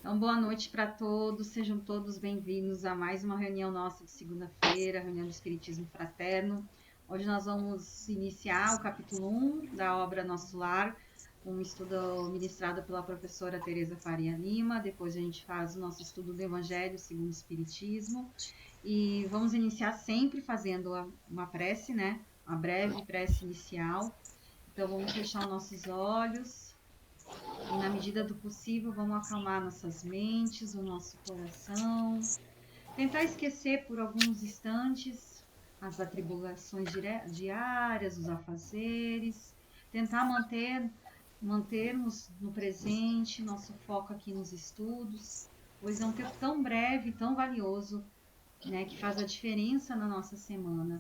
Então, boa noite para todos, sejam todos bem-vindos a mais uma reunião nossa de segunda-feira, reunião do Espiritismo Fraterno. Hoje nós vamos iniciar o capítulo 1 da obra Nosso Lar, um estudo ministrado pela professora Tereza Faria Lima. Depois a gente faz o nosso estudo do Evangelho segundo o Espiritismo. E vamos iniciar sempre fazendo uma prece, né? Uma breve prece inicial. Então, vamos fechar os nossos olhos. E na medida do possível, vamos acalmar nossas mentes, o nosso coração, tentar esquecer por alguns instantes as atribulações diárias, os afazeres, tentar mantermos no presente nosso foco aqui nos estudos, pois é um tempo tão breve, tão valioso, né, que faz a diferença na nossa semana.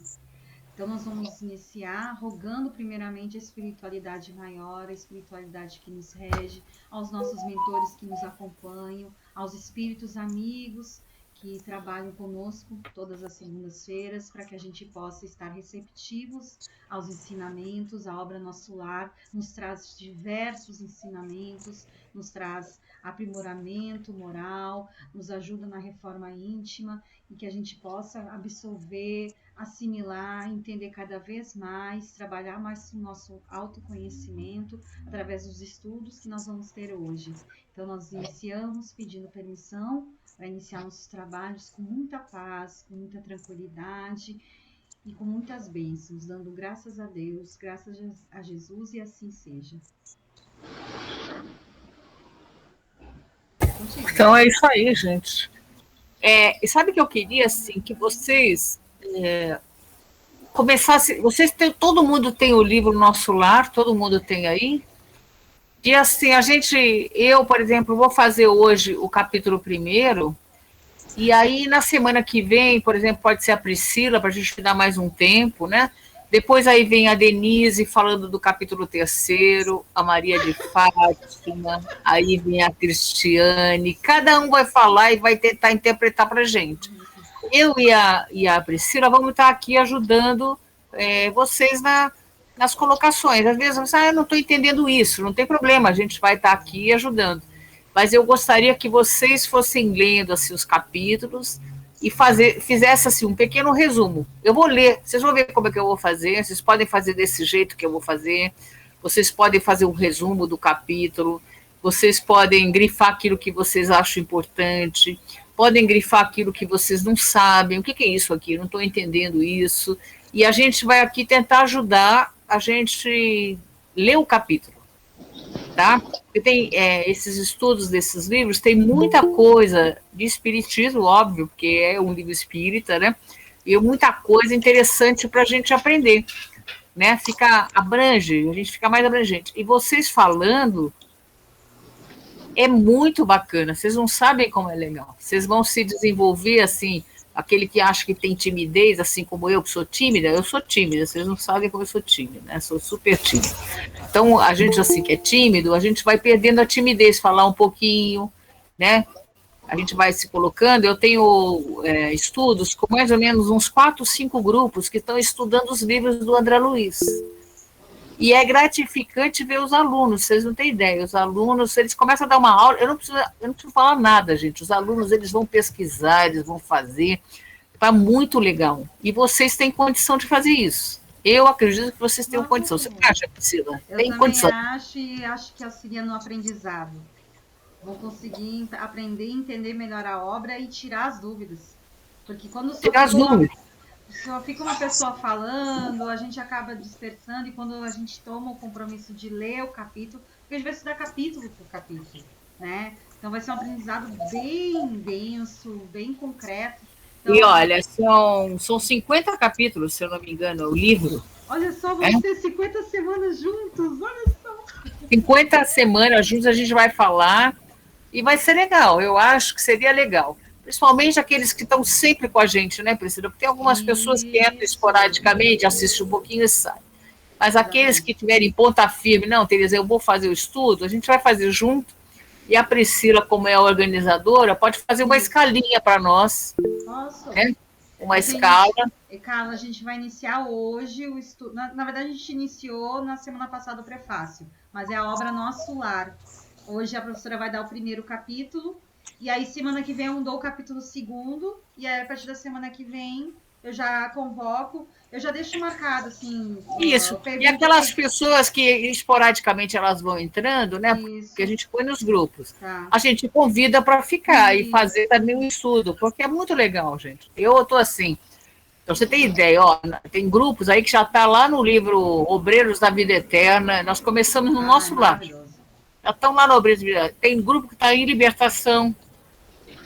Então, nós vamos iniciar rogando primeiramente a espiritualidade maior, a espiritualidade que nos rege, aos nossos mentores que nos acompanham, aos espíritos amigos que trabalham conosco todas as segundas-feiras, para que a gente possa estar receptivos aos ensinamentos. A obra Nosso Lar nos traz diversos ensinamentos, nos traz aprimoramento moral, nos ajuda na reforma íntima e que a gente possa absorver, assimilar, entender cada vez mais, trabalhar mais o nosso autoconhecimento através dos estudos que nós vamos ter hoje. Então, nós iniciamos pedindo permissão para iniciar nossos trabalhos com muita paz, com muita tranquilidade e com muitas bênçãos, dando graças a Deus, graças a Jesus e assim seja. Contigo. Então é isso aí, gente. E sabe que eu queria, assim, que vocês começassem. Todo mundo tem o livro Nosso Lar, todo mundo tem aí. E assim, eu, por exemplo, vou fazer hoje o capítulo 1º, e aí na semana que vem, por exemplo, pode ser a Priscila, para a gente dar mais um tempo, né? Depois aí vem a Denise falando do capítulo 3º, a Maria de Fátima, aí vem a Cristiane, cada um vai falar e vai tentar interpretar para a gente. Eu e a Priscila vamos estar aqui ajudando vocês nas colocações. Às vezes você, eu não estou entendendo isso, não tem problema, a gente vai estar aqui ajudando. Mas eu gostaria que vocês fossem lendo assim, os capítulos e fizesse assim, um pequeno resumo. Eu vou ler, vocês vão ver como é que eu vou fazer, vocês podem fazer desse jeito que eu vou fazer, vocês podem fazer um resumo do capítulo, vocês podem grifar aquilo que vocês acham importante, podem grifar aquilo que vocês não sabem, o que é isso aqui, não estou entendendo isso, e a gente vai aqui tentar ajudar a gente ler o capítulo, tá? Porque tem esses estudos desses livros, tem muita coisa de espiritismo, óbvio, porque é um livro espírita, né? E muita coisa interessante para a gente aprender, né? A gente fica mais abrangente. E vocês falando é muito bacana, vocês não sabem como é legal. Vocês vão se desenvolver assim, aquele que acha que tem timidez, assim como eu, que sou tímida, vocês não sabem como eu sou tímida, né? Sou super tímida. Então, a gente, assim, que é tímido, a gente vai perdendo a timidez, falar um pouquinho, né? A gente vai se colocando. Eu tenho estudos com mais ou menos uns 4, 5 grupos que estão estudando os livros do André Luiz. E é gratificante ver os alunos, vocês não têm ideia. Os alunos, eles começam a dar uma aula, eu não preciso falar nada, gente. Os alunos, eles vão pesquisar, eles vão fazer. Está muito legal. E vocês têm condição de fazer isso. Eu acredito que vocês tenham condição. Você acha, Priscila? Eu Tem também condição. acho e acho que auxilia no aprendizado. Vão conseguir aprender e entender melhor a obra e tirar as dúvidas. Porque quando só fica uma pessoa falando, a gente acaba dispersando, e quando a gente toma o compromisso de ler o capítulo, porque a gente vai estudar capítulo por capítulo, né? Então vai ser um aprendizado bem denso, bem concreto. Então, E olha, são 50 capítulos, se eu não me engano, o livro. olha só, vamos ter 50 semanas juntos, olha só. 50 semanas juntos a gente vai falar e vai ser legal. Eu acho que seria legal. Principalmente aqueles que estão sempre com a gente, né, Priscila? Porque tem algumas pessoas que entram esporadicamente, assistem um pouquinho e saem. Mas aqueles que tiverem ponta firme, não, Tereza, eu vou fazer o estudo, a gente vai fazer junto. E a Priscila, como é a organizadora, pode fazer uma escalinha para nós. Posso? Né? Uma escala. Carla, a gente vai iniciar hoje o estudo. Na verdade, a gente iniciou na semana passada o prefácio, mas é a obra Nosso Lar. Hoje a professora vai dar o primeiro capítulo E aí, semana que vem eu dou o capítulo 2º, e aí, a partir da semana que vem, eu já convoco, eu já deixo marcado, assim, Isso. eu E pergunto aquelas que... pessoas que esporadicamente elas vão entrando, né? Porque a Isso, gente põe nos grupos. tá. A gente convida para ficar e Isso. fazer também o estudo, porque é muito legal, gente. Eu estou assim. Então, você tem ideia, ó, tem grupos aí que já está lá no livro Obreiros da Vida Eterna. Nós começamos no Ah, é nosso lar. maravilhoso. Já estão lá no Obreiros da Vida Eterna. Tem grupo que está em libertação,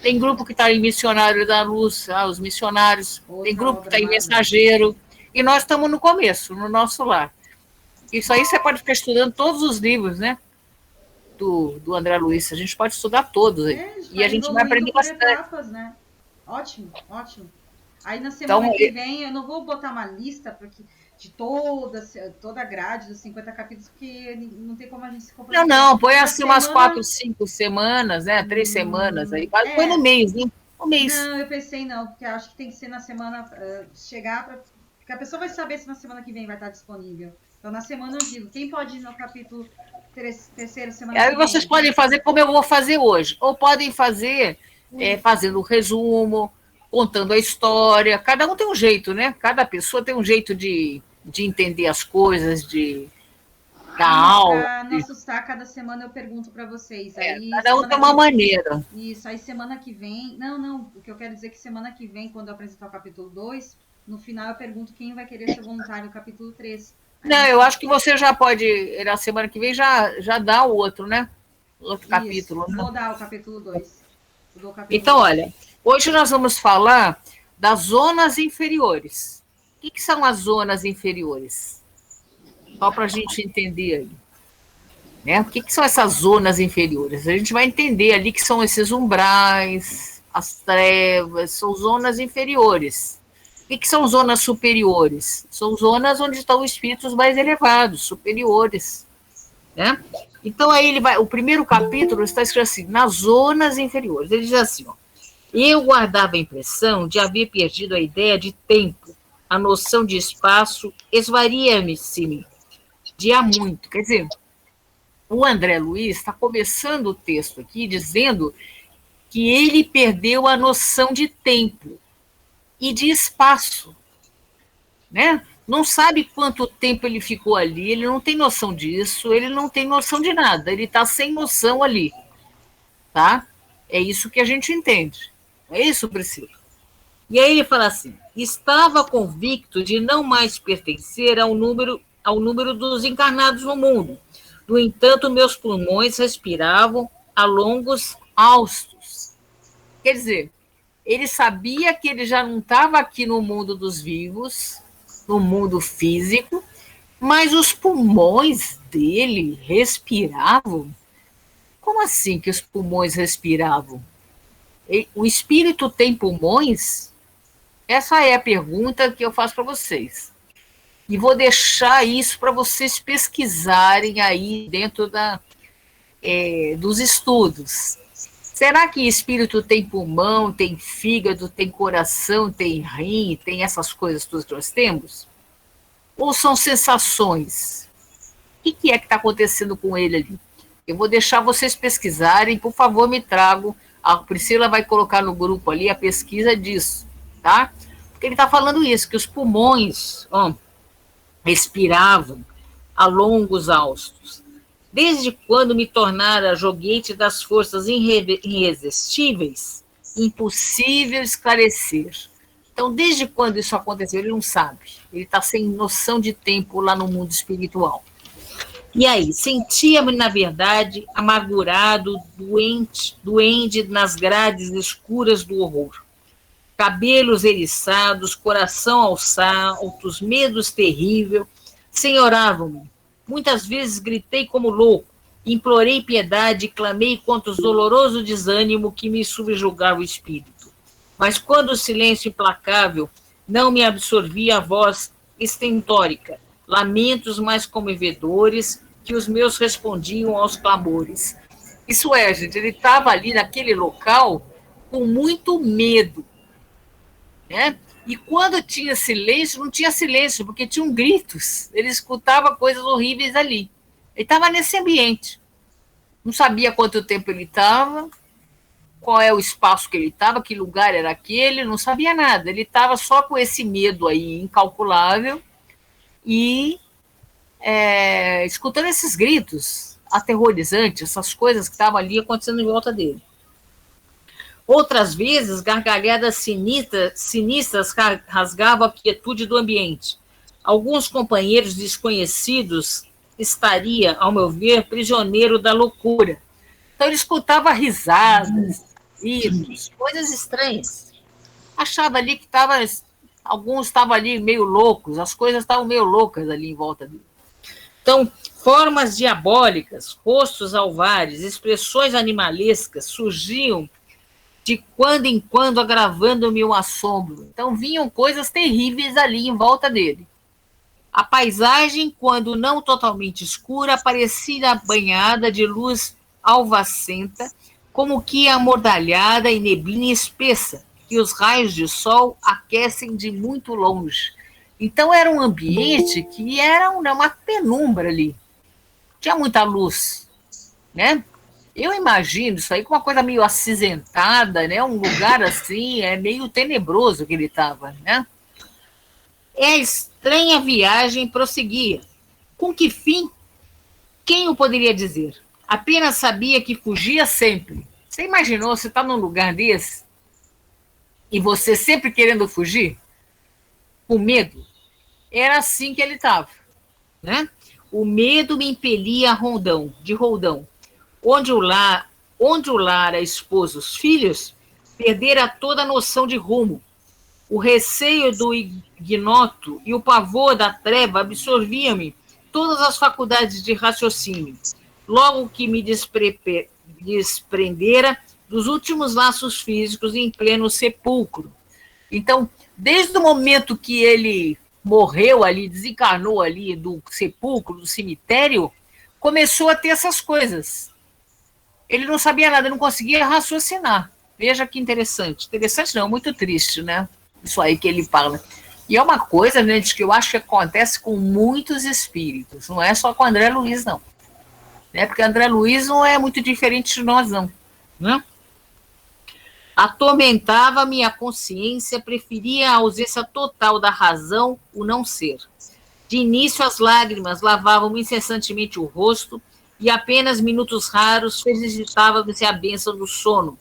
tem grupo que está em Missionário da Luz, os missionários, tem Outra grupo que obra está em maravilhosa. Mensageiro, e nós estamos no começo, no nosso lar. Isso aí você pode ficar estudando todos os livros, né? Do André Luiz. A gente pode estudar todos aí. A gente E a vai gente vai evoluindo aprender por bastante. etapas, né? Ótimo, ótimo. Aí na Então, semana que vem, eu não vou botar uma lista porque, de toda a grade dos 50 capítulos, porque não tem como a gente se não, comprometer. não, põe Na assim umas 4, semana. 5 semanas, né? 3 semanas aí. Põe no É, mês, né? Um mês. não, eu pensei não, porque eu acho que tem que ser na semana, chegar para. Porque a pessoa vai saber se na semana que vem vai estar disponível. Então na semana eu digo, quem pode ir no capítulo terceiro semana Aí que vocês vem? podem fazer como eu vou fazer hoje. Ou podem fazer fazendo o resumo, contando a história. Cada um tem um jeito, né? Cada pessoa tem um jeito de entender as coisas, de dar Isso, aula. para não assustar, cada semana eu pergunto para vocês. Aí Cada um tem semana uma que maneira. Isso, aí semana que vem. Não, não, o que eu quero dizer é que semana que vem, quando eu apresentar o capítulo 2, no final eu pergunto quem vai querer ser voluntário no capítulo 3. Aí Não, nós... eu acho que você já pode, na semana que vem, já dá o outro, né? Outro Isso, capítulo, né? vou dar o capítulo 2. Eu dou o capítulo Então, 2. olha, hoje nós vamos falar das zonas inferiores. O que são as zonas inferiores? Só para a gente entender aí. Né? O que são essas zonas inferiores? A gente vai entender ali que são esses umbrais, as trevas, são zonas inferiores. O que são zonas superiores? São zonas onde estão espíritos mais elevados, superiores. Né? Então, aí ele vai. O primeiro capítulo está escrito assim: nas zonas inferiores. Ele diz assim: ó, eu guardava a impressão de haver perdido a ideia de tempo, a noção de espaço esvaria-se-me de há muito. Quer dizer, o André Luiz está começando o texto aqui dizendo que ele perdeu a noção de tempo e de espaço, né? Não sabe quanto tempo ele ficou ali, ele não tem noção disso, ele não tem noção de nada, ele está sem noção ali, tá? É isso que a gente entende. É isso, Priscila. E aí ele fala assim: estava convicto de não mais pertencer ao número dos encarnados no mundo. No entanto, meus pulmões respiravam a longos haustos. Quer dizer, ele sabia que ele já não estava aqui no mundo dos vivos, no mundo físico, mas os pulmões dele respiravam. Como assim que os pulmões respiravam? O espírito tem pulmões? Essa é a pergunta que eu faço para vocês. E vou deixar isso para vocês pesquisarem aí dentro dos estudos. Será que espírito tem pulmão, tem fígado, tem coração, tem rim, tem essas coisas todas que nós temos? Ou são sensações? O que é que está acontecendo com ele ali? Eu vou deixar vocês pesquisarem, por favor, me tragam. A Priscila vai colocar no grupo ali a pesquisa disso, tá? Porque ele está falando isso, que os pulmões respiravam a longos haustos. Desde quando me tornara joguete das forças irresistíveis, impossível esclarecer. Então, desde quando isso aconteceu, ele não sabe. Ele está sem noção de tempo lá no mundo espiritual. E aí, sentia-me, na verdade, amargurado, doente nas grades escuras do horror. Cabelos eriçados, coração aos saltos, medos terríveis, senhoravam-me. Muitas vezes gritei como louco, implorei piedade e clamei contra o doloroso desânimo que me subjugava o espírito. Mas quando o silêncio implacável não me absorvia a voz estentórica, lamentos mais comovedores que os meus respondiam aos clamores. Isso é, gente, ele estava ali naquele local com muito medo, né? E quando tinha silêncio, não tinha silêncio, porque tinham gritos. Ele escutava coisas horríveis ali. Ele estava nesse ambiente. Não sabia quanto tempo ele estava, qual é o espaço que ele estava, que lugar era aquele, não sabia nada. Ele estava só com esse medo aí incalculável e escutando esses gritos aterrorizantes, essas coisas que estavam ali acontecendo em volta dele. Outras vezes, gargalhadas sinistras rasgavam a quietude do ambiente. Alguns companheiros desconhecidos estaria, ao meu ver, prisioneiro da loucura. Então ele escutava risadas, risos, coisas estranhas. Achava ali que alguns estavam ali meio loucos, as coisas estavam meio loucas ali em volta dele. Então, formas diabólicas, rostos alvares, expressões animalescas surgiam de quando em quando, agravando-me o assombro. Então, vinham coisas terríveis ali em volta dele. A paisagem, quando não totalmente escura, parecia banhada de luz alvacenta, como que amordalhada em neblina espessa, que os raios de sol aquecem de muito longe. Então, era um ambiente que era uma penumbra ali. Tinha muita luz, né? Eu imagino isso aí com uma coisa meio acinzentada, né? Um lugar assim, meio tenebroso que ele estava, né? A estranha viagem prosseguia. Com que fim? Quem o poderia dizer? Apenas sabia que fugia sempre. Você imaginou, você está num lugar desse e você sempre querendo fugir? Com medo? Era assim que ele estava, né? O medo me impelia a roldão. Onde o lar, a esposa, os filhos, perdera toda a noção de rumo. O receio do ignoto e o pavor da treva absorviam-me todas as faculdades de raciocínio, logo que me desprendera dos últimos laços físicos em pleno sepulcro. Então, desde o momento que ele morreu ali, desencarnou ali do sepulcro, do cemitério, começou a ter essas coisas. Ele não sabia nada, não conseguia raciocinar. Veja que interessante. Interessante não, muito triste, né? Isso aí que ele fala. E é uma coisa, gente, que eu acho que acontece com muitos espíritos. Não é só com André Luiz, não. Né? Porque André Luiz não é muito diferente de nós, não. Né? Atormentava-me a consciência, preferia a ausência total da razão, o não ser. De início, as lágrimas lavavam-me incessantemente o rosto, e apenas minutos raros felicitava-se a bênção do sono.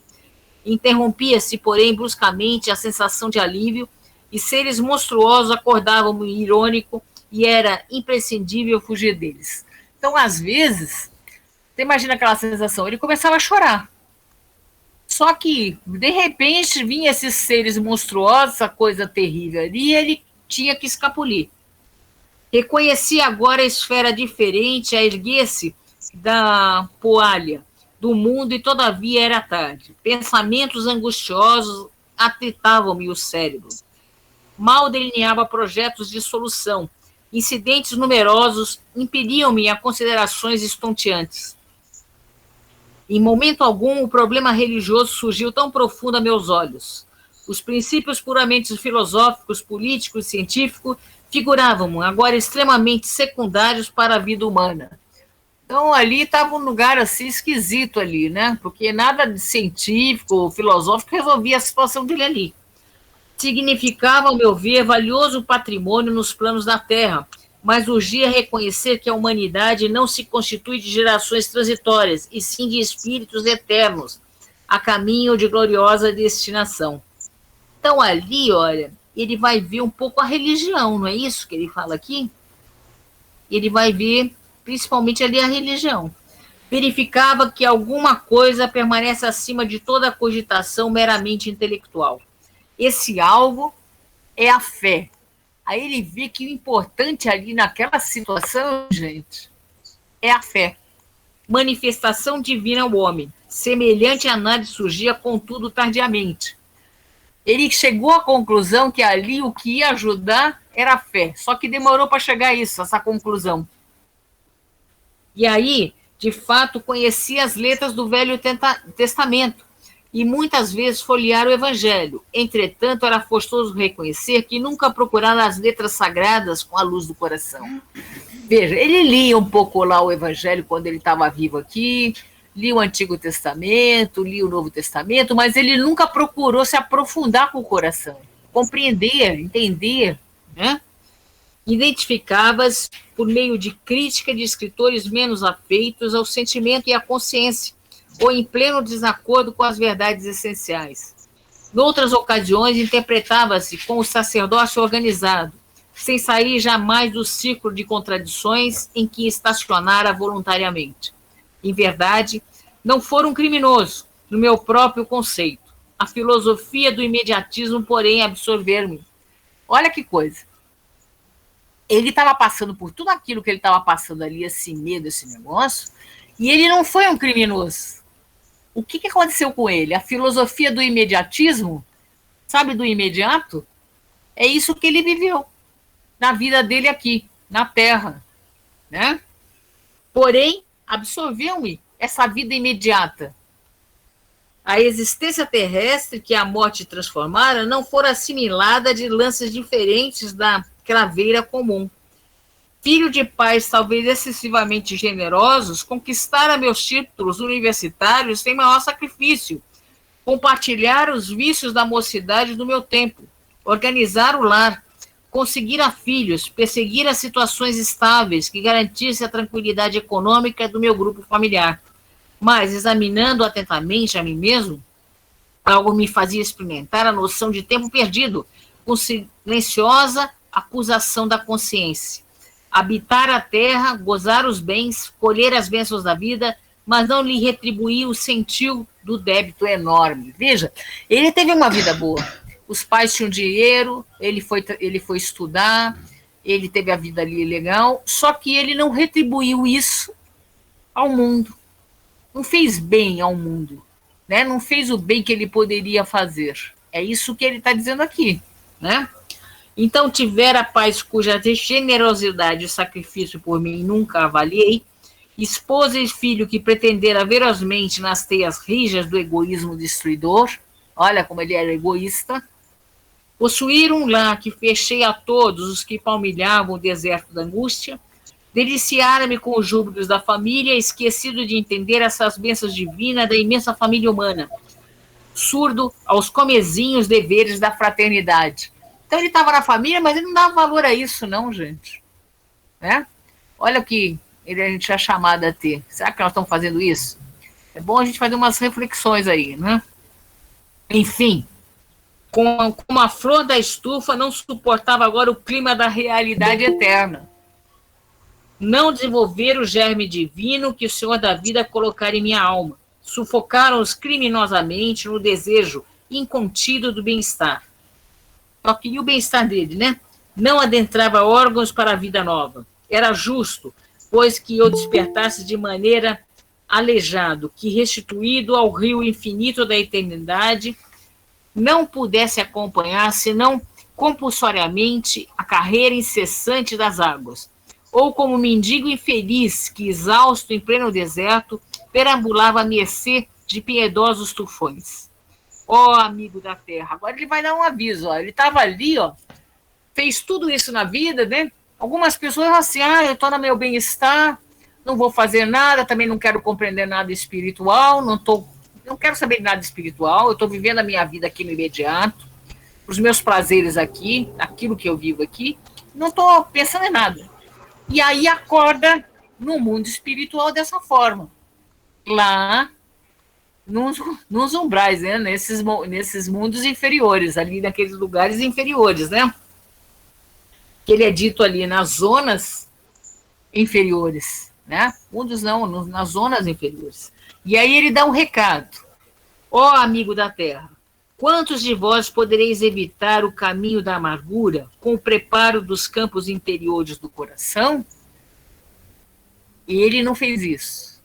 Interrompia-se, porém, bruscamente a sensação de alívio, e seres monstruosos acordavam-me irônico, e era imprescindível fugir deles. Então, às vezes, você imagina aquela sensação, ele começava a chorar. Só que, de repente, vinham esses seres monstruosos, essa coisa terrível ali, e ele tinha que escapulir. Reconhecia agora a esfera diferente a erguer-se da poalha do mundo e todavia era tarde. Pensamentos angustiosos atritavam-me o cérebro. Mal delineava projetos de solução. Incidentes numerosos impediam-me a considerações estonteantes. Em momento algum, o problema religioso surgiu tão profundo a meus olhos. Os princípios puramente filosóficos, políticos e científicos figuravam agora extremamente secundários para a vida humana. Então, ali estava um lugar assim esquisito ali, né? Porque nada de científico ou filosófico resolvia a situação dele ali. Significava, ao meu ver, valioso patrimônio nos planos da Terra, mas urgia reconhecer que a humanidade não se constitui de gerações transitórias, e sim de espíritos eternos, a caminho de gloriosa destinação. Então, ali, olha, ele vai ver um pouco a religião, não é isso que ele fala aqui? Ele vai ver principalmente ali a religião. Verificava que alguma coisa permanece acima de toda a cogitação meramente intelectual. Esse algo é a fé. Aí ele vê que o importante ali naquela situação, gente, é a fé. Manifestação divina ao homem. Semelhante análise surgia, contudo, tardiamente. Ele chegou à conclusão que ali o que ia ajudar era a fé. Só que demorou para chegar a isso, essa conclusão. E aí, de fato, conhecia as letras do Velho Testamento e muitas vezes folheara o Evangelho. Entretanto, era forçoso reconhecer que nunca procurara as letras sagradas com a luz do coração. Veja, ele lia um pouco lá o Evangelho quando ele estava vivo aqui, li o Antigo Testamento, li o Novo Testamento, mas ele nunca procurou se aprofundar com o coração, compreender, entender, né? Identificava-as por meio de crítica de escritores menos afeitos ao sentimento e à consciência, ou em pleno desacordo com as verdades essenciais. Noutras ocasiões, interpretava-se com o sacerdócio organizado, sem sair jamais do círculo de contradições em que estacionara voluntariamente. Em verdade, não fora um criminoso, no meu próprio conceito. A filosofia do imediatismo, porém, absorver-me. Olha que coisa. Ele estava passando por tudo aquilo que ele estava passando ali, esse medo, esse negócio, e ele não foi um criminoso. O que aconteceu com ele? A filosofia do imediatismo, sabe, do imediato, é isso que ele viveu na vida dele aqui, na Terra, né? Porém, absorveu-me essa vida imediata. A existência terrestre que a morte transformara não fora assimilada de lances diferentes da craveira comum. Filho de pais talvez excessivamente generosos, conquistara meus títulos universitários sem maior sacrifício, compartilhar os vícios da mocidade do meu tempo, organizar o lar, conseguir a filhos, perseguir as situações estáveis que garantissem a tranquilidade econômica do meu grupo familiar. Mas, examinando atentamente a mim mesmo, algo me fazia experimentar a noção de tempo perdido, com silenciosa acusação da consciência. Habitar a terra, gozar os bens, colher as bênçãos da vida, mas não lhe retribuir o sentiu do débito enorme. Veja, ele teve uma vida boa. Os pais tinham dinheiro, ele foi estudar, ele teve a vida ali legal, só que ele não retribuiu isso ao mundo. Não fez bem ao mundo, né? Não fez o bem que ele poderia fazer. É isso que ele está dizendo aqui, né? Então, tivera pais cuja generosidade e sacrifício por mim nunca avaliei, esposa e filho que pretendera ferozmente nas teias rijas do egoísmo destruidor, olha como ele era egoísta, possuir um lar que fechei a todos os que palmilhavam o deserto da angústia, deliciara-me com os júbilos da família, esquecido de entender essas bênçãos divinas da imensa família humana, surdo aos comezinhos deveres da fraternidade. Então ele estava na família, mas ele não dava valor a isso, não, gente. Né? Olha o que a gente é chamado a ter. Será que nós estamos fazendo isso? É bom a gente fazer umas reflexões aí, né? Enfim, como a flor da estufa não suportava agora o clima da realidade eterna. Não desenvolver o germe divino que o Senhor da vida colocara em minha alma. Sufocaram-os criminosamente no desejo incontido do bem-estar. Só queria o bem-estar dele, né? Não adentrava órgãos para a vida nova. Era justo, pois que eu despertasse de maneira aleijado, que restituído ao rio infinito da eternidade, não pudesse acompanhar, senão compulsoriamente, a carreira incessante das águas. Ou como mendigo infeliz que, exausto em pleno deserto, perambulava à mercê de piedosos tufões. Ó, amigo da terra, agora ele vai dar um aviso, ó. Ele estava ali, ó, fez tudo isso na vida, né? Algumas pessoas assim, eu estou no meu bem-estar, não vou fazer nada, também não quero compreender nada espiritual, não quero saber de nada espiritual, eu estou vivendo a minha vida aqui no imediato, os meus prazeres aqui, aquilo que eu vivo aqui, não estou pensando em nada. E aí acorda no mundo espiritual dessa forma, lá nos umbrais, né? nesses mundos inferiores, ali naqueles lugares inferiores, né? Que ele é dito ali nas zonas inferiores, né? Mundos não, nas zonas inferiores. E aí ele dá um recado. Ó amigo da terra, quantos de vós podereis evitar o caminho da amargura com o preparo dos campos interiores do coração? E ele não fez isso.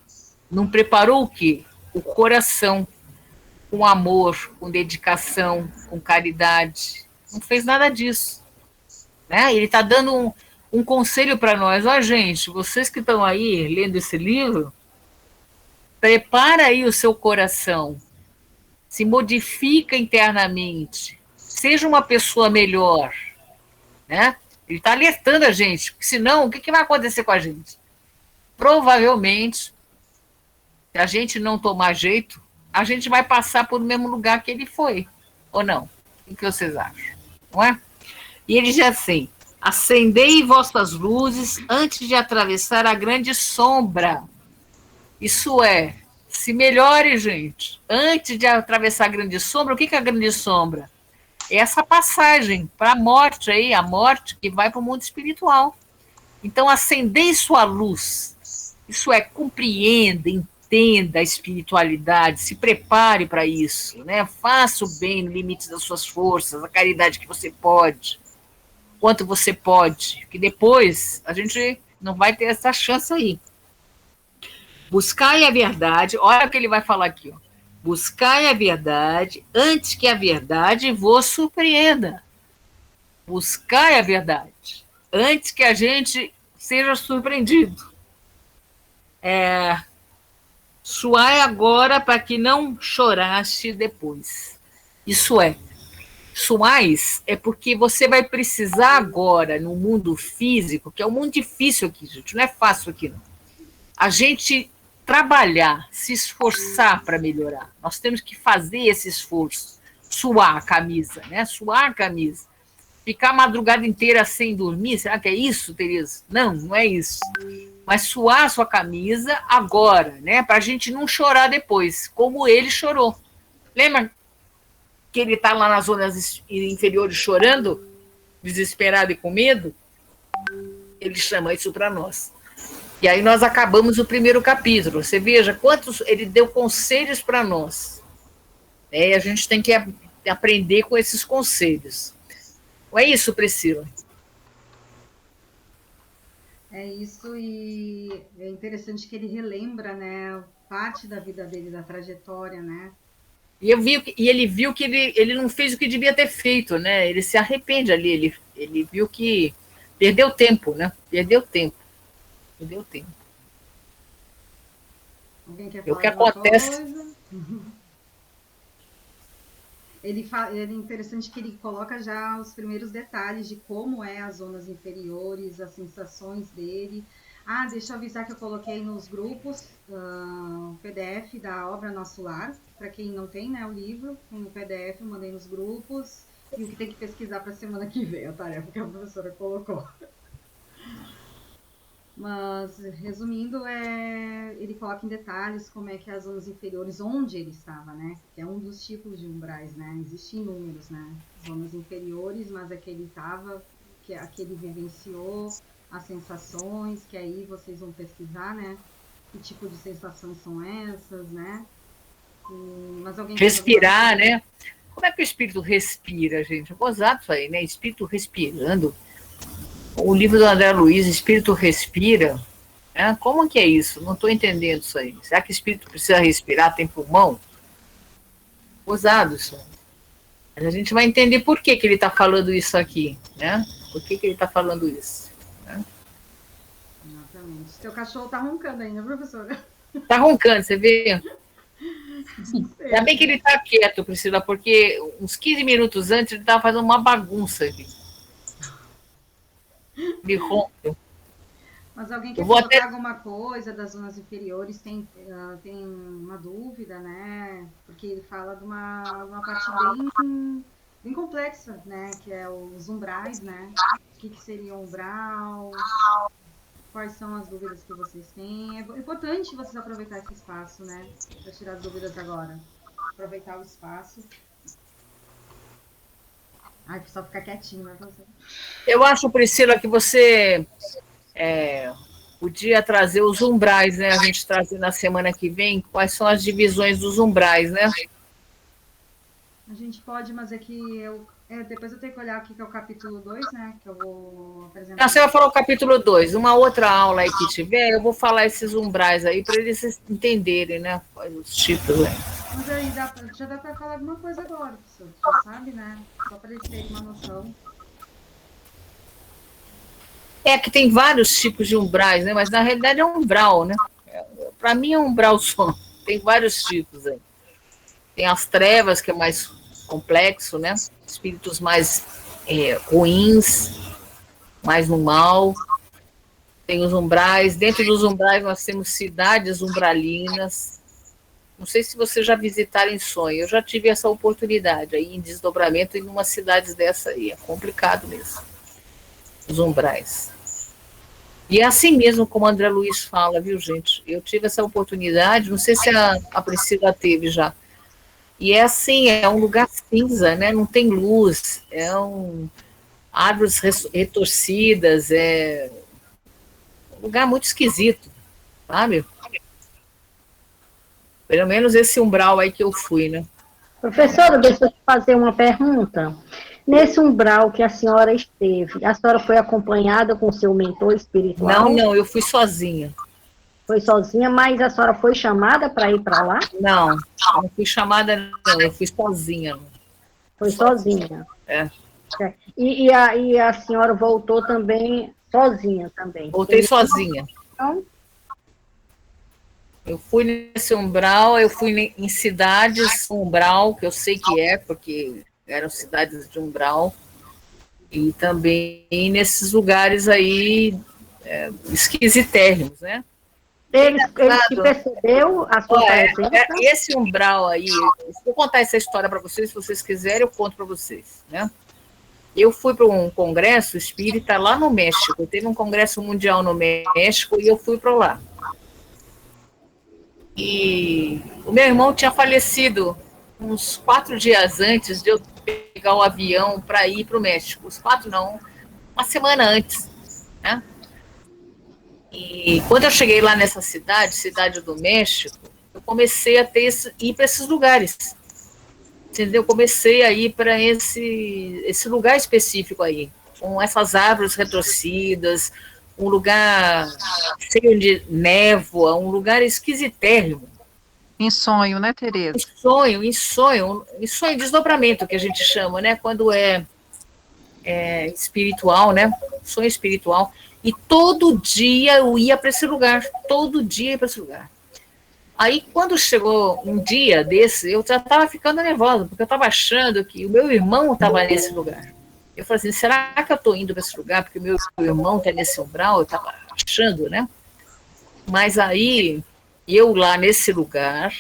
Não preparou o quê? O coração, com amor, com dedicação, com caridade. Não fez nada disso. Né? Ele está dando um conselho para nós. Ó, gente, vocês que estão aí lendo esse livro, prepara aí o seu coração, se modifica internamente, seja uma pessoa melhor. Né? Ele está alertando a gente, porque senão, o que vai acontecer com a gente? Provavelmente Se a gente não tomar jeito, a gente vai passar por o mesmo lugar que ele foi, ou não? O que vocês acham? Não é? E ele diz assim: acendei vossas luzes antes de atravessar a grande sombra. Isso é, se melhore, gente. Antes de atravessar a grande sombra, o que é a grande sombra? É essa passagem para a morte aí, a morte que vai para o mundo espiritual. Então, acendei sua luz. Isso é, compreenda, entenda a espiritualidade, se prepare para isso, né? Faça o bem no limite das suas forças, a caridade que você pode, quanto você pode, que depois a gente não vai ter essa chance aí. Buscai a verdade, olha o que ele vai falar aqui, ó. Buscai a verdade antes que a verdade vos surpreenda. Buscai a verdade antes que a gente seja surpreendido. Suai agora para que não choraste depois. Isso é, suais é porque você vai precisar agora, no mundo físico, que é um mundo difícil aqui, gente, não é fácil aqui, não. A gente trabalhar, se esforçar para melhorar. Nós temos que fazer esse esforço, suar a camisa, né? Suar a camisa. Ficar a madrugada inteira sem dormir, será que é isso, Tereza? Não, não é isso. Mas suar a sua camisa agora, né? Para a gente não chorar depois, como ele chorou. Lembra que ele está lá nas zonas inferiores chorando, desesperado e com medo? Ele chama isso para nós. E aí nós acabamos o primeiro capítulo. Você veja quantos ele deu conselhos para nós. E a gente tem que aprender com esses conselhos. Não é isso, Priscila? É isso, e é interessante que ele relembra, né, parte da vida dele, da trajetória, né? E ele viu que ele não fez o que devia ter feito, né? Ele se arrepende ali, ele viu que perdeu tempo, né? Perdeu tempo. Alguém quer E o falar que alguma acontece? coisa? Ele é interessante que ele coloca já os primeiros detalhes de como é as zonas inferiores, as sensações dele. Ah, deixa eu avisar que eu coloquei nos grupos o PDF da obra Nosso Lar. Para quem não tem, né, o livro, tem o PDF, eu mandei nos grupos. E o que tem que pesquisar para a semana que vem, a tarefa que a professora colocou. Mas, resumindo, ele coloca em detalhes como é que as zonas inferiores, onde ele estava, né? Que é um dos tipos de umbrais, né? Existem inúmeros, né? Zonas inferiores, mas é que ele estava, que ele vivenciou, as sensações, que aí vocês vão pesquisar, né? Que tipo de sensações são essas, né? Mas alguém respirar, né? Como é que o espírito respira, gente? É gozado isso aí, né? Espírito respirando. O livro do André Luiz, Espírito Respira, né? Como que é isso? Não estou entendendo isso aí. Será que o espírito precisa respirar, tem pulmão? Gozado isso. Mas a gente vai entender por que ele está falando isso aqui, né? Por que ele está falando isso? Né? Exatamente. Seu cachorro está roncando ainda, professora? Está roncando, você vê? Ainda bem que ele está quieto, Priscila, porque uns 15 minutos antes ele estava fazendo uma bagunça aqui. Ele ronca. Mas alguém quer colocar alguma coisa das zonas inferiores? Tem uma dúvida, né? Porque ele fala de uma parte bem complexa, né? Que é os umbrais, né? O que seria um umbral? Quais são as dúvidas que vocês têm? É importante vocês aproveitar esse espaço, né? Para tirar as dúvidas agora. Aproveitar o espaço. Ai, só ficar quietinho, né? Eu acho, Priscila, que você podia trazer os umbrais, né? A gente trazer na semana que vem quais são as divisões dos umbrais, né? A gente pode, mas é que depois eu tenho que olhar aqui que é o capítulo 2, né? Que eu vou apresentar. Não, você vai falar o capítulo 2. Uma outra aula aí que tiver, eu vou falar esses umbrais aí para eles entenderem, né? Os tipos aí. Mas aí já dá para falar alguma coisa agora, professor. Já sabe, né? Só para eles terem uma noção. É que tem vários tipos de umbrais, né? Mas na realidade é um umbral, né? Para mim é um umbral só. Tem vários tipos aí. Tem as trevas, que é mais complexo, né? Espíritos mais ruins, mais no mal. Tem os umbrais. Dentro dos umbrais nós temos cidades umbralinas, Não sei se vocês já visitaram em sonho, eu já tive essa oportunidade aí em desdobramento em uma cidade dessa aí, é complicado mesmo, os umbrais. E é assim mesmo como o André Luiz fala, viu, gente? Eu tive essa oportunidade, não sei se a Priscila teve já. E é assim, é um lugar cinza, né? Não tem luz, árvores retorcidas, é um lugar muito esquisito, sabe? Pelo menos esse umbral aí que eu fui, né? Professora, deixa eu te fazer uma pergunta. Nesse umbral que a senhora esteve, a senhora foi acompanhada com seu mentor espiritual? Não, eu fui sozinha. Foi sozinha, mas a senhora foi chamada para ir para lá? Não fui chamada, não, eu fui sozinha. Foi sozinha. É. E a senhora voltou também sozinha também? Voltei sozinha. Então, eu fui nesse umbral, eu fui em cidades umbral, que eu sei que é, porque eram cidades de umbral, e também nesses lugares aí esquisitérrimos, né? ele te percebeu a sua presença? Esse umbral aí, vou contar essa história para vocês, se vocês quiserem, eu conto para vocês, né? Eu fui para um congresso espírita lá no México, teve um congresso mundial no México e eu fui para lá. E o meu irmão tinha falecido uns 4 dias antes de eu pegar o avião para ir para o México. Os 4 não, uma semana antes, né? E quando eu cheguei lá nessa cidade do México, eu comecei a ir para esses lugares. Entendeu? Eu comecei a ir para esse lugar específico aí, com essas árvores retorcidas, um lugar cheio de névoa, um lugar esquisitérrimo. Em sonho, né, Tereza? Em sonho, desdobramento, que a gente chama, né? Quando é espiritual, né? Sonho espiritual. E todo dia eu ia para esse lugar, todo dia ia para esse lugar. Aí, quando chegou um dia desse, eu já estava ficando nervosa, porque eu estava achando que o meu irmão estava nesse lugar. Eu falei assim, será que eu estou indo para esse lugar porque o meu irmão está nesse umbral? Eu estava achando, né? Mas aí, eu lá nesse lugar,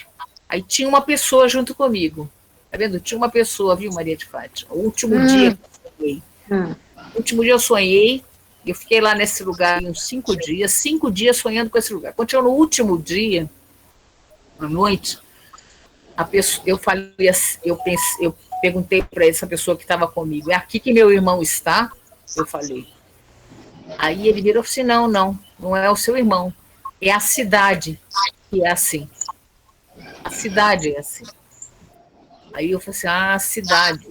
aí tinha uma pessoa junto comigo. Tá vendo? Tinha uma pessoa, viu, Maria de Fátima? O último dia que eu sonhei. O último dia eu sonhei, eu fiquei lá nesse lugar uns 5 dias sonhando com esse lugar. Quando chegou no último dia, à noite, eu falei assim, eu perguntei para essa pessoa que estava comigo, é aqui que meu irmão está? Eu falei. Aí ele virou assim, não é o seu irmão, é a cidade que é assim. A cidade é assim. Aí eu falei assim, a cidade.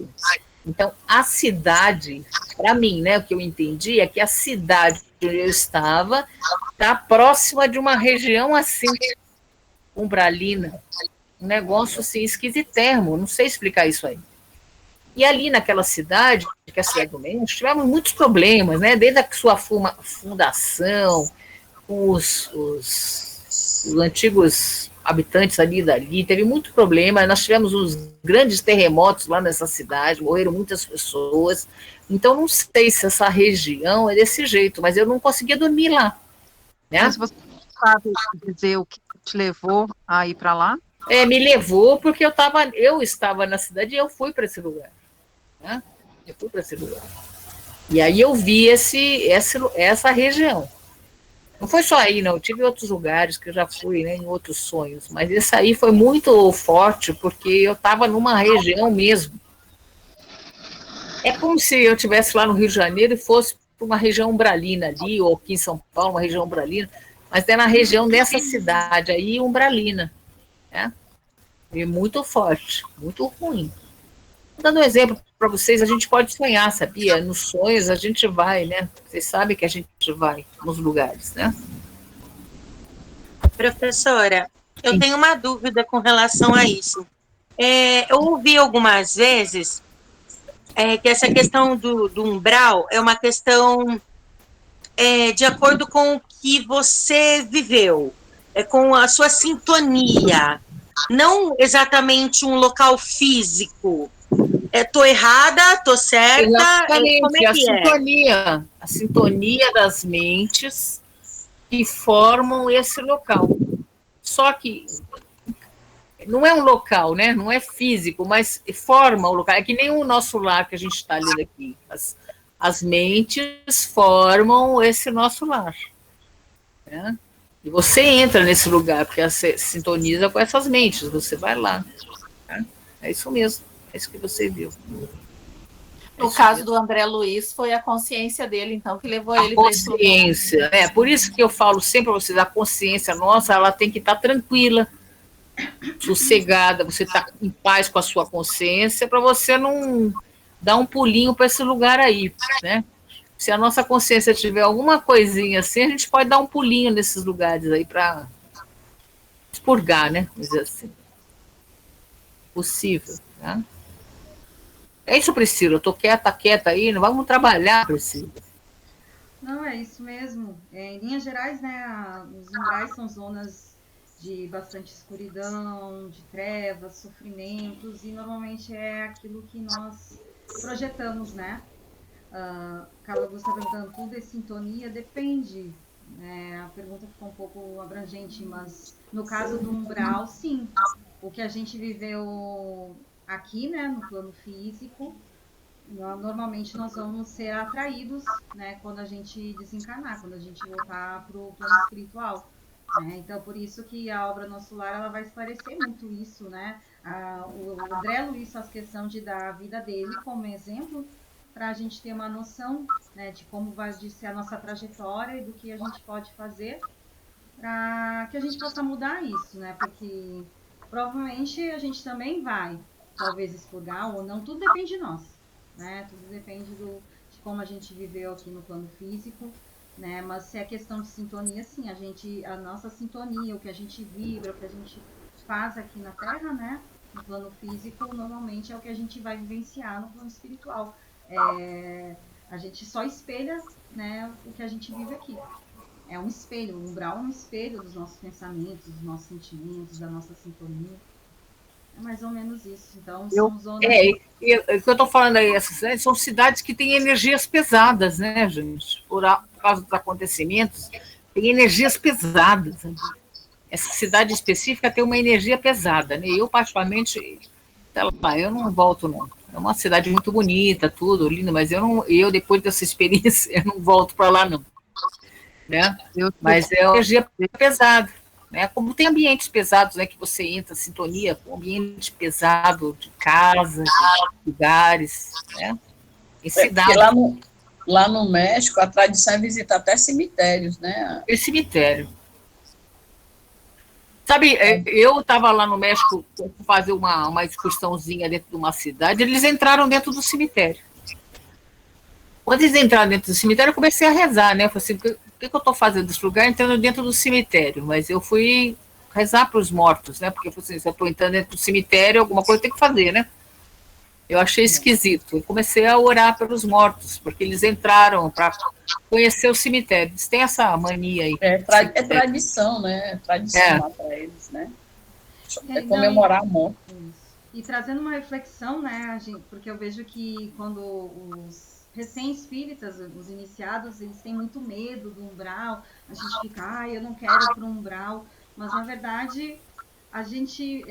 Então, a cidade, para mim, né, o que eu entendi é que a cidade onde eu estava está próxima de uma região assim, umbralina, um negócio assim esquisitérrimo, não sei explicar isso aí. E ali naquela cidade, que é a cidade do México, tivemos muitos problemas, né? Desde a sua fundação, os antigos habitantes ali dali, teve muito problema, nós tivemos uns grandes terremotos lá nessa cidade, morreram muitas pessoas, então não sei se essa região é desse jeito, mas eu não conseguia dormir lá. Né? Mas você sabe dizer o que te levou a ir para lá? Me levou porque eu estava na cidade e eu fui para esse lugar. Né? Eu fui para esse lugar. E aí eu vi essa região. Não foi só aí, não. Eu tive outros lugares que eu já fui, né, em outros sonhos. Mas esse aí foi muito forte porque eu estava numa região mesmo. É como se eu estivesse lá no Rio de Janeiro e fosse para uma região umbralina ali, ou aqui em São Paulo, uma região umbralina, mas é na região dessa cidade aí, umbralina. Né? E muito forte, muito ruim. Dando um exemplo para vocês, a gente pode sonhar, sabia? Nos sonhos a gente vai, né? Vocês sabem que a gente vai nos lugares, né? Professora, eu tenho uma dúvida com relação a isso. Eu ouvi algumas vezes que essa questão do umbral é uma questão de acordo com o que você viveu, com a sua sintonia, não exatamente um local físico. Estou errada, estou certa? Exatamente, como é que a sintonia das mentes que formam esse local. Só que não é um local, né? Não é físico, mas forma o local. É que nem o nosso lar que a gente está lendo aqui. As mentes formam esse nosso lar. Né? E você entra nesse lugar, porque você sintoniza com essas mentes, você vai lá. Né? É isso mesmo, é isso que você viu. No caso do André Luiz, foi a consciência dele, então, que levou ele para esse lugar. Consciência, por isso que eu falo sempre para vocês, a consciência nossa, ela tem que estar tranquila, sossegada, você está em paz com a sua consciência, para você não dar um pulinho para esse lugar aí, né? Se a nossa consciência tiver alguma coisinha assim, a gente pode dar um pulinho nesses lugares aí para expurgar, né? Vamos dizer assim. Possível, né? É isso, Priscila, eu tô quieta aí, não vamos trabalhar, Priscila. Não, é isso mesmo. Em linhas gerais, né, os umbrais são zonas de bastante escuridão, de trevas, sofrimentos, e normalmente é aquilo que nós projetamos, né? Carla Augusta está perguntando, tudo é sintonia? Depende. A pergunta ficou um pouco abrangente, mas no caso do umbral, sim. O que a gente viveu aqui, né, no plano físico, normalmente nós vamos ser atraídos, né, quando a gente desencarnar, quando a gente voltar para o plano espiritual. Né? Então, por isso que a obra Nosso Lar, ela vai esclarecer muito isso, né? O André Luiz faz questão de dar a vida dele como exemplo, para a gente ter uma noção, né, de como vai ser a nossa trajetória e do que a gente pode fazer para que a gente possa mudar isso, né? Porque provavelmente a gente também vai, talvez, expurgar ou não, tudo depende de nós, né? Tudo depende de como a gente viveu aqui no plano físico, né? Mas se é questão de sintonia, sim, a nossa sintonia, o que a gente vibra, o que a gente faz aqui na Terra, né? No plano físico, normalmente é o que a gente vai vivenciar no plano espiritual. A gente só espelha, né, o que a gente vive aqui. É um espelho, o umbral é um espelho dos nossos pensamentos, dos nossos sentimentos, da nossa sintonia. É mais ou menos isso. Então, são zonas... o que eu estou falando aí, essas cidades, são cidades que têm energias pesadas, né, gente? Por causa dos acontecimentos, tem energias pesadas. Né? Essa cidade específica tem uma energia pesada, né? Eu, particularmente, eu não volto, não. É uma cidade muito bonita, tudo lindo, mas eu depois dessa experiência, eu não volto para lá, não. Né? Mas é uma energia pesada. Né? Como tem ambientes pesados, né, que você entra em sintonia com ambiente pesado de casa, de lugares, né? Em cidade. Lá no México, a tradição é visitar até cemitérios, né? E cemitério. Sabe, eu estava lá no México fazer uma excursãozinha dentro de uma cidade, eles entraram dentro do cemitério. Quando eles entraram dentro do cemitério, eu comecei a rezar, né? Eu falei assim, o que eu estou fazendo nesse lugar entrando dentro do cemitério? Mas eu fui rezar para os mortos, né? Porque eu falei assim, se eu estou entrando dentro do cemitério, alguma coisa eu tenho que fazer, né? Eu achei esquisito. Eu comecei a orar pelos mortos, porque eles entraram para conhecer o cemitério. Eles têm essa mania aí. É tradição, né? É tradição para eles, né? É comemorar a morte. E trazendo uma reflexão, né, porque eu vejo que quando os recém-espíritas, os iniciados, eles têm muito medo do umbral, a gente fica, eu não quero ir para o umbral, mas na verdade a gente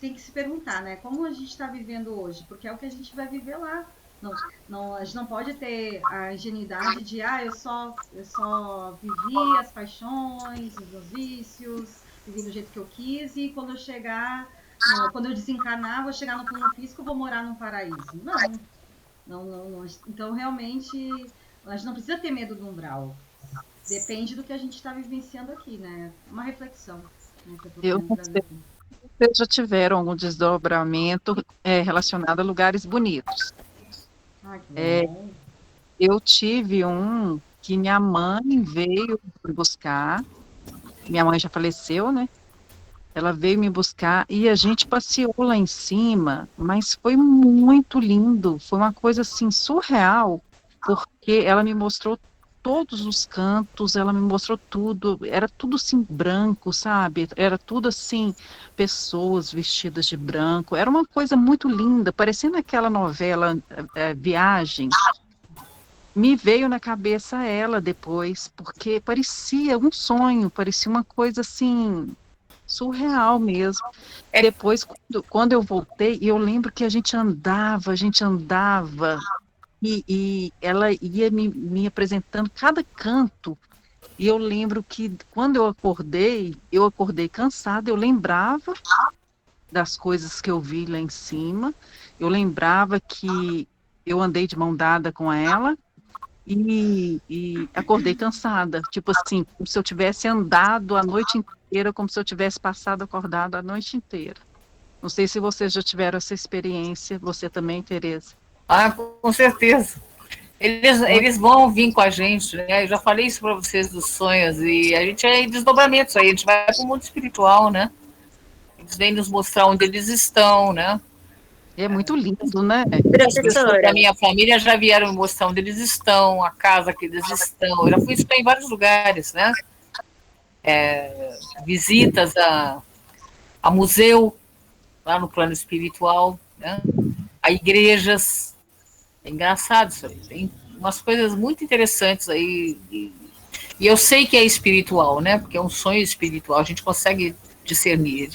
tem que se perguntar, né, como a gente está vivendo hoje, porque é o que a gente vai viver lá. A gente não pode ter a ingenuidade de, eu só vivi as paixões, os meus vícios, vivi do jeito que eu quis, e quando eu chegar, quando eu desencarnar, vou chegar no plano físico, vou morar num paraíso. Não. Então, realmente, a gente não precisa ter medo do umbral. Depende do que a gente está vivenciando aqui, né? É uma reflexão. Né, eu não sei. Vocês já tiveram algum desdobramento relacionado a lugares bonitos? Que bom. Eu tive um que minha mãe veio me buscar. Minha mãe já faleceu, né? Ela veio me buscar e a gente passeou lá em cima, mas foi muito lindo, foi uma coisa assim surreal, porque ela me mostrou todos os cantos, ela me mostrou tudo, era tudo assim branco, sabe? Era tudo assim, pessoas vestidas de branco, era uma coisa muito linda, parecendo aquela novela Viagem. Me veio na cabeça ela depois, porque parecia um sonho, parecia uma coisa assim surreal mesmo. Depois, quando eu voltei, eu lembro que a gente andava, e ela ia me apresentando cada canto. E eu lembro que quando eu acordei cansada, eu lembrava das coisas que eu vi lá em cima, eu lembrava que eu andei de mão dada com ela e acordei cansada, tipo assim, como se eu tivesse andado a noite inteira, como se eu tivesse passado acordado a noite inteira. Não sei se vocês já tiveram essa experiência, você também, Tereza. Ah, com certeza. Eles vão vir com a gente, né? Eu já falei isso para vocês dos sonhos, e a gente é em desdobramentos aí, a gente vai para o mundo espiritual, né? Eles vêm nos mostrar onde eles estão, né? É muito lindo, né? As pessoas da minha família já vieram me mostrar onde eles estão, a casa que eles estão. Eu já fui em vários lugares, né? Visitas a museu, lá no plano espiritual, né? A igrejas. É engraçado isso aí. Tem umas coisas muito interessantes aí. E eu sei que é espiritual, né? Porque é um sonho espiritual. A gente consegue discernir.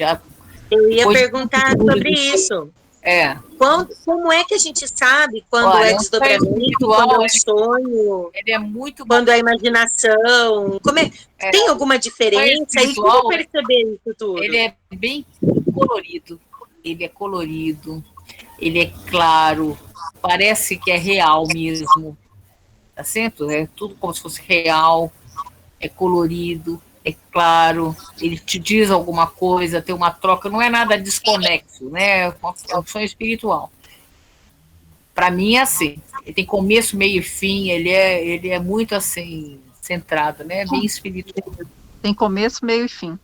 Eu ia perguntar sobre isso. Como é que a gente sabe quando é desdobramento, quando é um sonho? Ele é muito quando é imaginação? Tem alguma diferença? E como perceber isso tudo? Ele é bem colorido. Ele é colorido. Ele é claro. Parece que é real mesmo. Tá certo? É tudo como se fosse real. É colorido. É claro, ele te diz alguma coisa, tem uma troca, não é nada desconexo, né? É um sonho espiritual. Para mim é assim, ele tem começo, meio e fim, ele é muito assim, centrado, né? Bem espiritual. Tem começo, meio e fim.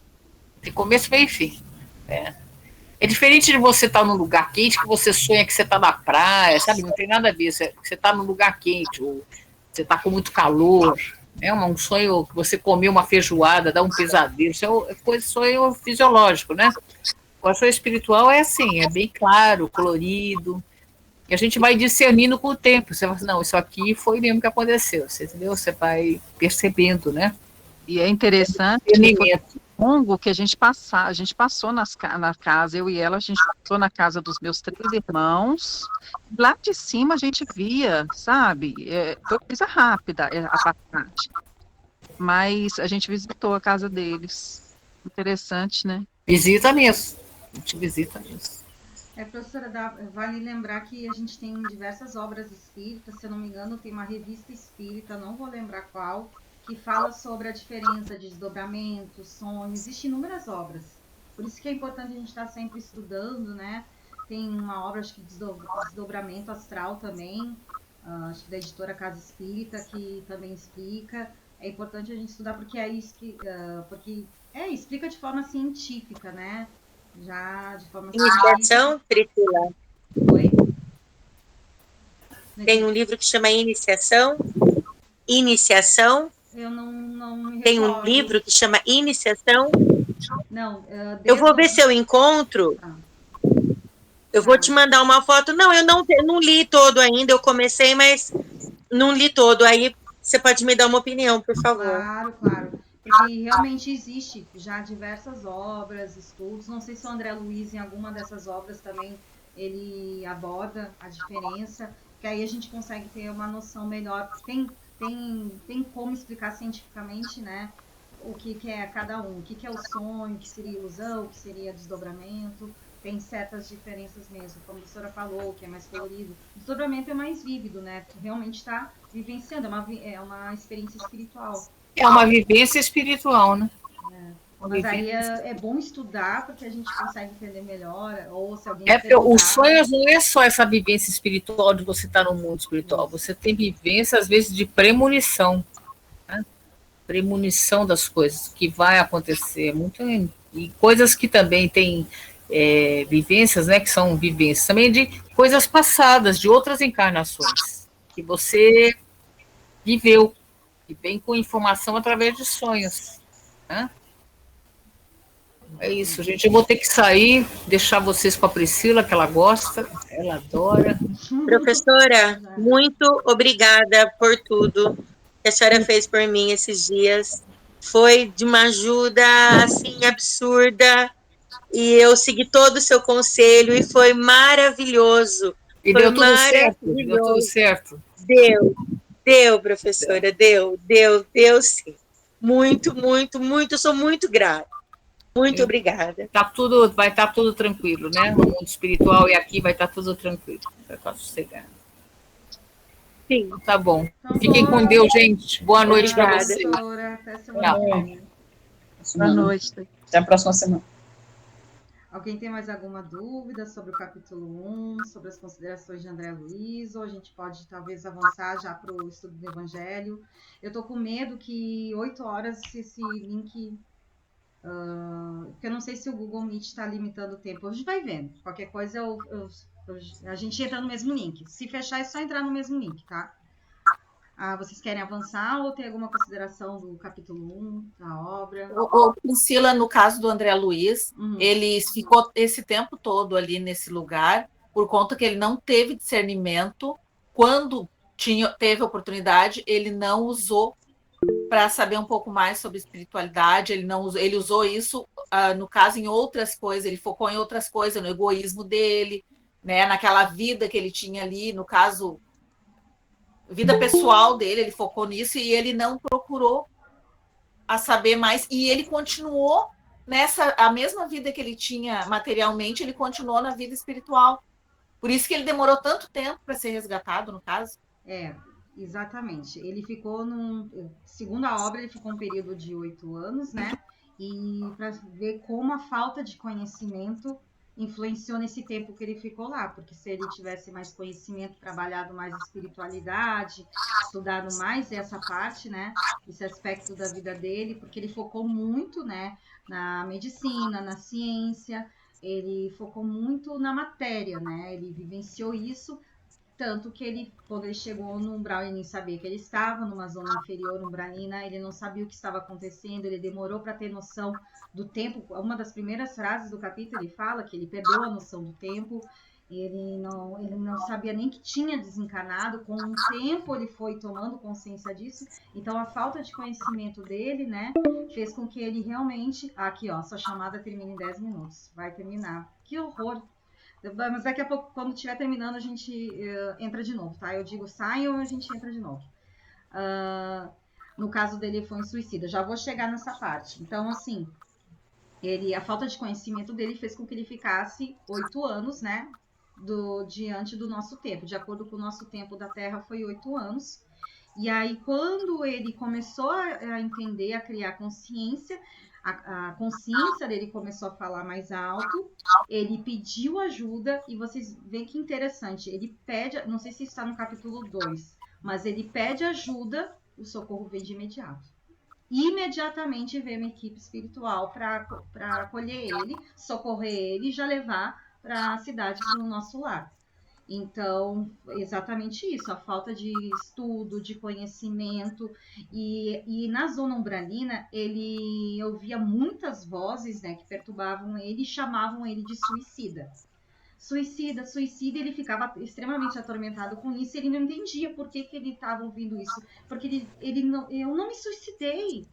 Tem começo, meio e fim. É diferente de você estar num lugar quente, que você sonha que você está na praia, sabe? Não tem nada a ver, você está num lugar quente, ou você está com muito calor. É um sonho que você comeu uma feijoada, dá um pesadelo, isso é sonho fisiológico, né? O sonho espiritual é assim, é bem claro, colorido, e a gente vai discernindo com o tempo. Você vai assim, não, isso aqui foi mesmo que aconteceu, você entendeu? Você vai percebendo, né? E é interessante longo que a gente passou na casa, eu e ela, a gente passou na casa dos meus 3 irmãos, lá de cima a gente via, sabe, foi coisa rápida a passagem, mas a gente visitou a casa deles, interessante, né? Visita mesmo, a gente visita mesmo. Professora, vale lembrar que a gente tem diversas obras espíritas, se eu não me engano tem uma revista espírita, não vou lembrar qual, que fala sobre a diferença de desdobramento, sonho, existem inúmeras obras. Por isso que é importante a gente estar sempre estudando, né? Tem uma obra, acho que desdobramento astral também, acho que da editora Casa Espírita, que também explica. É importante a gente estudar porque explica de forma científica, né? Já de forma Iniciação, Priscila? Oi? Tem um livro que chama Iniciação? Iniciação? Eu não me recordo. Tem um livro que chama Iniciação? Não. Eu vou ver se eu encontro. Eu vou te mandar uma foto. Não, eu não li todo ainda. Eu comecei, mas não li todo. Aí você pode me dar uma opinião, por favor. Claro. Porque realmente existe já diversas obras, estudos. Não sei se o André Luiz, em alguma dessas obras também, ele aborda a diferença. Que aí a gente consegue ter uma noção melhor. Tem como explicar cientificamente, né, o que é cada um, o que é o sonho, o que seria ilusão, o que seria desdobramento. Tem certas diferenças mesmo, como a professora falou, que é mais colorido. O desdobramento é mais vívido, né? Realmente está vivenciando, é uma experiência espiritual. É uma vivência espiritual, né? Mas aí é bom estudar, porque a gente consegue entender melhor, ou se alguém... Os sonhos não é só essa vivência espiritual de você estar no mundo espiritual, você tem vivência, às vezes, de premonição, né? Premonição das coisas que vai acontecer, e coisas que também tem vivências, né, que são vivências também de coisas passadas, de outras encarnações, que você viveu, e vem com informação através de sonhos, né? É isso, gente. Eu vou ter que sair, deixar vocês com a Priscila, que ela gosta, ela adora. Professora, muito obrigada por tudo que a senhora fez por mim esses dias. Foi de uma ajuda, assim, absurda. E eu segui todo o seu conselho e foi maravilhoso. E Foi deu tudo certo? Deu tudo maravilhoso. certo? Deu, professora, deu sim. Muito, muito, muito, eu sou muito grata. Muito obrigada. Vai estar tudo tranquilo, né? No mundo espiritual e aqui vai estar tudo tranquilo. Vai estar sossegado. Sim. Então, tá bom. Então, Fiquem com Deus, gente. Boa noite para Obrigada. vocês. professora, até semana Tchau. que vem. Boa noite. Até a próxima semana. Alguém tem mais alguma dúvida sobre o capítulo 1, sobre as considerações de André Luiz, ou a gente pode talvez avançar já para o estudo do Evangelho? Eu tô com medo que 8 horas esse link... porque eu não sei se o Google Meet está limitando o tempo. A gente vai vendo. Qualquer coisa a gente entra no mesmo link. Se fechar é só entrar no mesmo link, tá? Vocês querem avançar ou tem alguma consideração do capítulo 1, da obra? O Priscila, no caso do André Luiz, ele ficou esse tempo todo ali nesse lugar, por conta que ele não teve discernimento. Quando teve oportunidade, ele não usou para saber um pouco mais sobre espiritualidade. Ele usou isso, no caso, em outras coisas. Ele focou em outras coisas, no egoísmo dele, né, naquela vida que ele tinha ali, no caso, vida pessoal dele, ele focou nisso e ele não procurou a saber mais, e ele continuou a mesma vida que ele tinha materialmente, ele continuou na vida espiritual. Por isso que ele demorou tanto tempo para ser resgatado, no caso. Exatamente. Ele ficou segundo a obra, ele ficou um período de 8 anos, né? E para ver como a falta de conhecimento influenciou nesse tempo que ele ficou lá, porque se ele tivesse mais conhecimento, trabalhado mais espiritualidade, estudado mais essa parte, né, esse aspecto da vida dele, porque ele focou muito, né, na medicina, na ciência, ele focou muito na matéria, né, ele vivenciou isso, tanto que ele, quando ele chegou no umbral, ele nem sabia que ele estava numa zona inferior umbralina, ele não sabia o que estava acontecendo, ele demorou para ter noção do tempo. Uma das primeiras frases do capítulo, ele fala que ele perdeu a noção do tempo, ele não sabia nem que tinha desencarnado, com o tempo ele foi tomando consciência disso, então a falta de conhecimento dele, né, fez com que ele realmente... Aqui, ó, sua chamada termina em 10 minutos, vai terminar. Que horror! Mas daqui a pouco, quando estiver terminando, a gente entra de novo, tá? Eu digo sai ou a gente entra de novo. No caso dele, foi um suicida. Já vou chegar nessa parte. Então, assim, a falta de conhecimento dele fez com que ele ficasse 8 anos, né? Diante do nosso tempo. De acordo com o nosso tempo da Terra, foi 8 anos. E aí, quando ele começou a entender, a criar consciência, a consciência dele começou a falar mais alto, ele pediu ajuda, e vocês veem que interessante, ele pede, não sei se está no capítulo 2, mas ele pede ajuda, o socorro vem de imediato. Imediatamente veio uma equipe espiritual para acolher ele, socorrer ele e já levar para a cidade do nosso lar. Então, exatamente isso, a falta de estudo, de conhecimento, e na zona umbralina ele ouvia muitas vozes, né, que perturbavam ele e chamavam ele de suicida. Suicida, suicida, ele ficava extremamente atormentado com isso, e ele não entendia por que ele estava ouvindo isso, porque eu não me suicidei,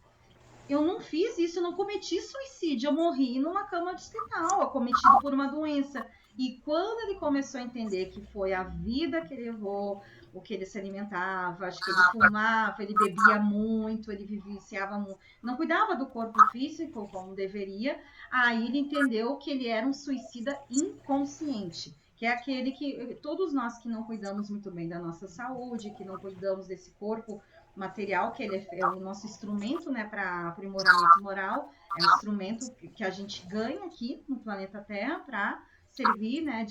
eu não fiz isso, eu não cometi suicídio, eu morri numa cama de hospital, acometido por uma doença. E quando ele começou a entender que foi a vida que ele levou, o que ele se alimentava, acho que ele fumava, ele bebia muito, ele viciava muito, não cuidava do corpo físico como deveria, aí ele entendeu que ele era um suicida inconsciente, que é aquele que todos nós que não cuidamos muito bem da nossa saúde, que não cuidamos desse corpo material, que ele é o nosso instrumento, né, para aprimoramento moral, é um instrumento que a gente ganha aqui no planeta Terra para servir, né,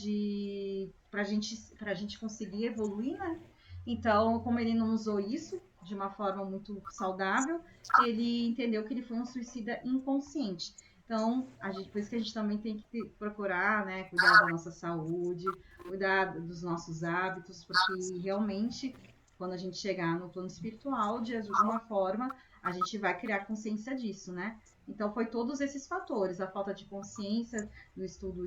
para a gente conseguir evoluir, né? Então, como ele não usou isso de uma forma muito saudável, ele entendeu que ele foi um suicida inconsciente. Então, por isso que a gente também tem que procurar, né, cuidar da nossa saúde, cuidar dos nossos hábitos, porque realmente, quando a gente chegar no plano espiritual, de alguma forma, a gente vai criar consciência disso, né? Então, foi todos esses fatores, a falta de consciência no estudo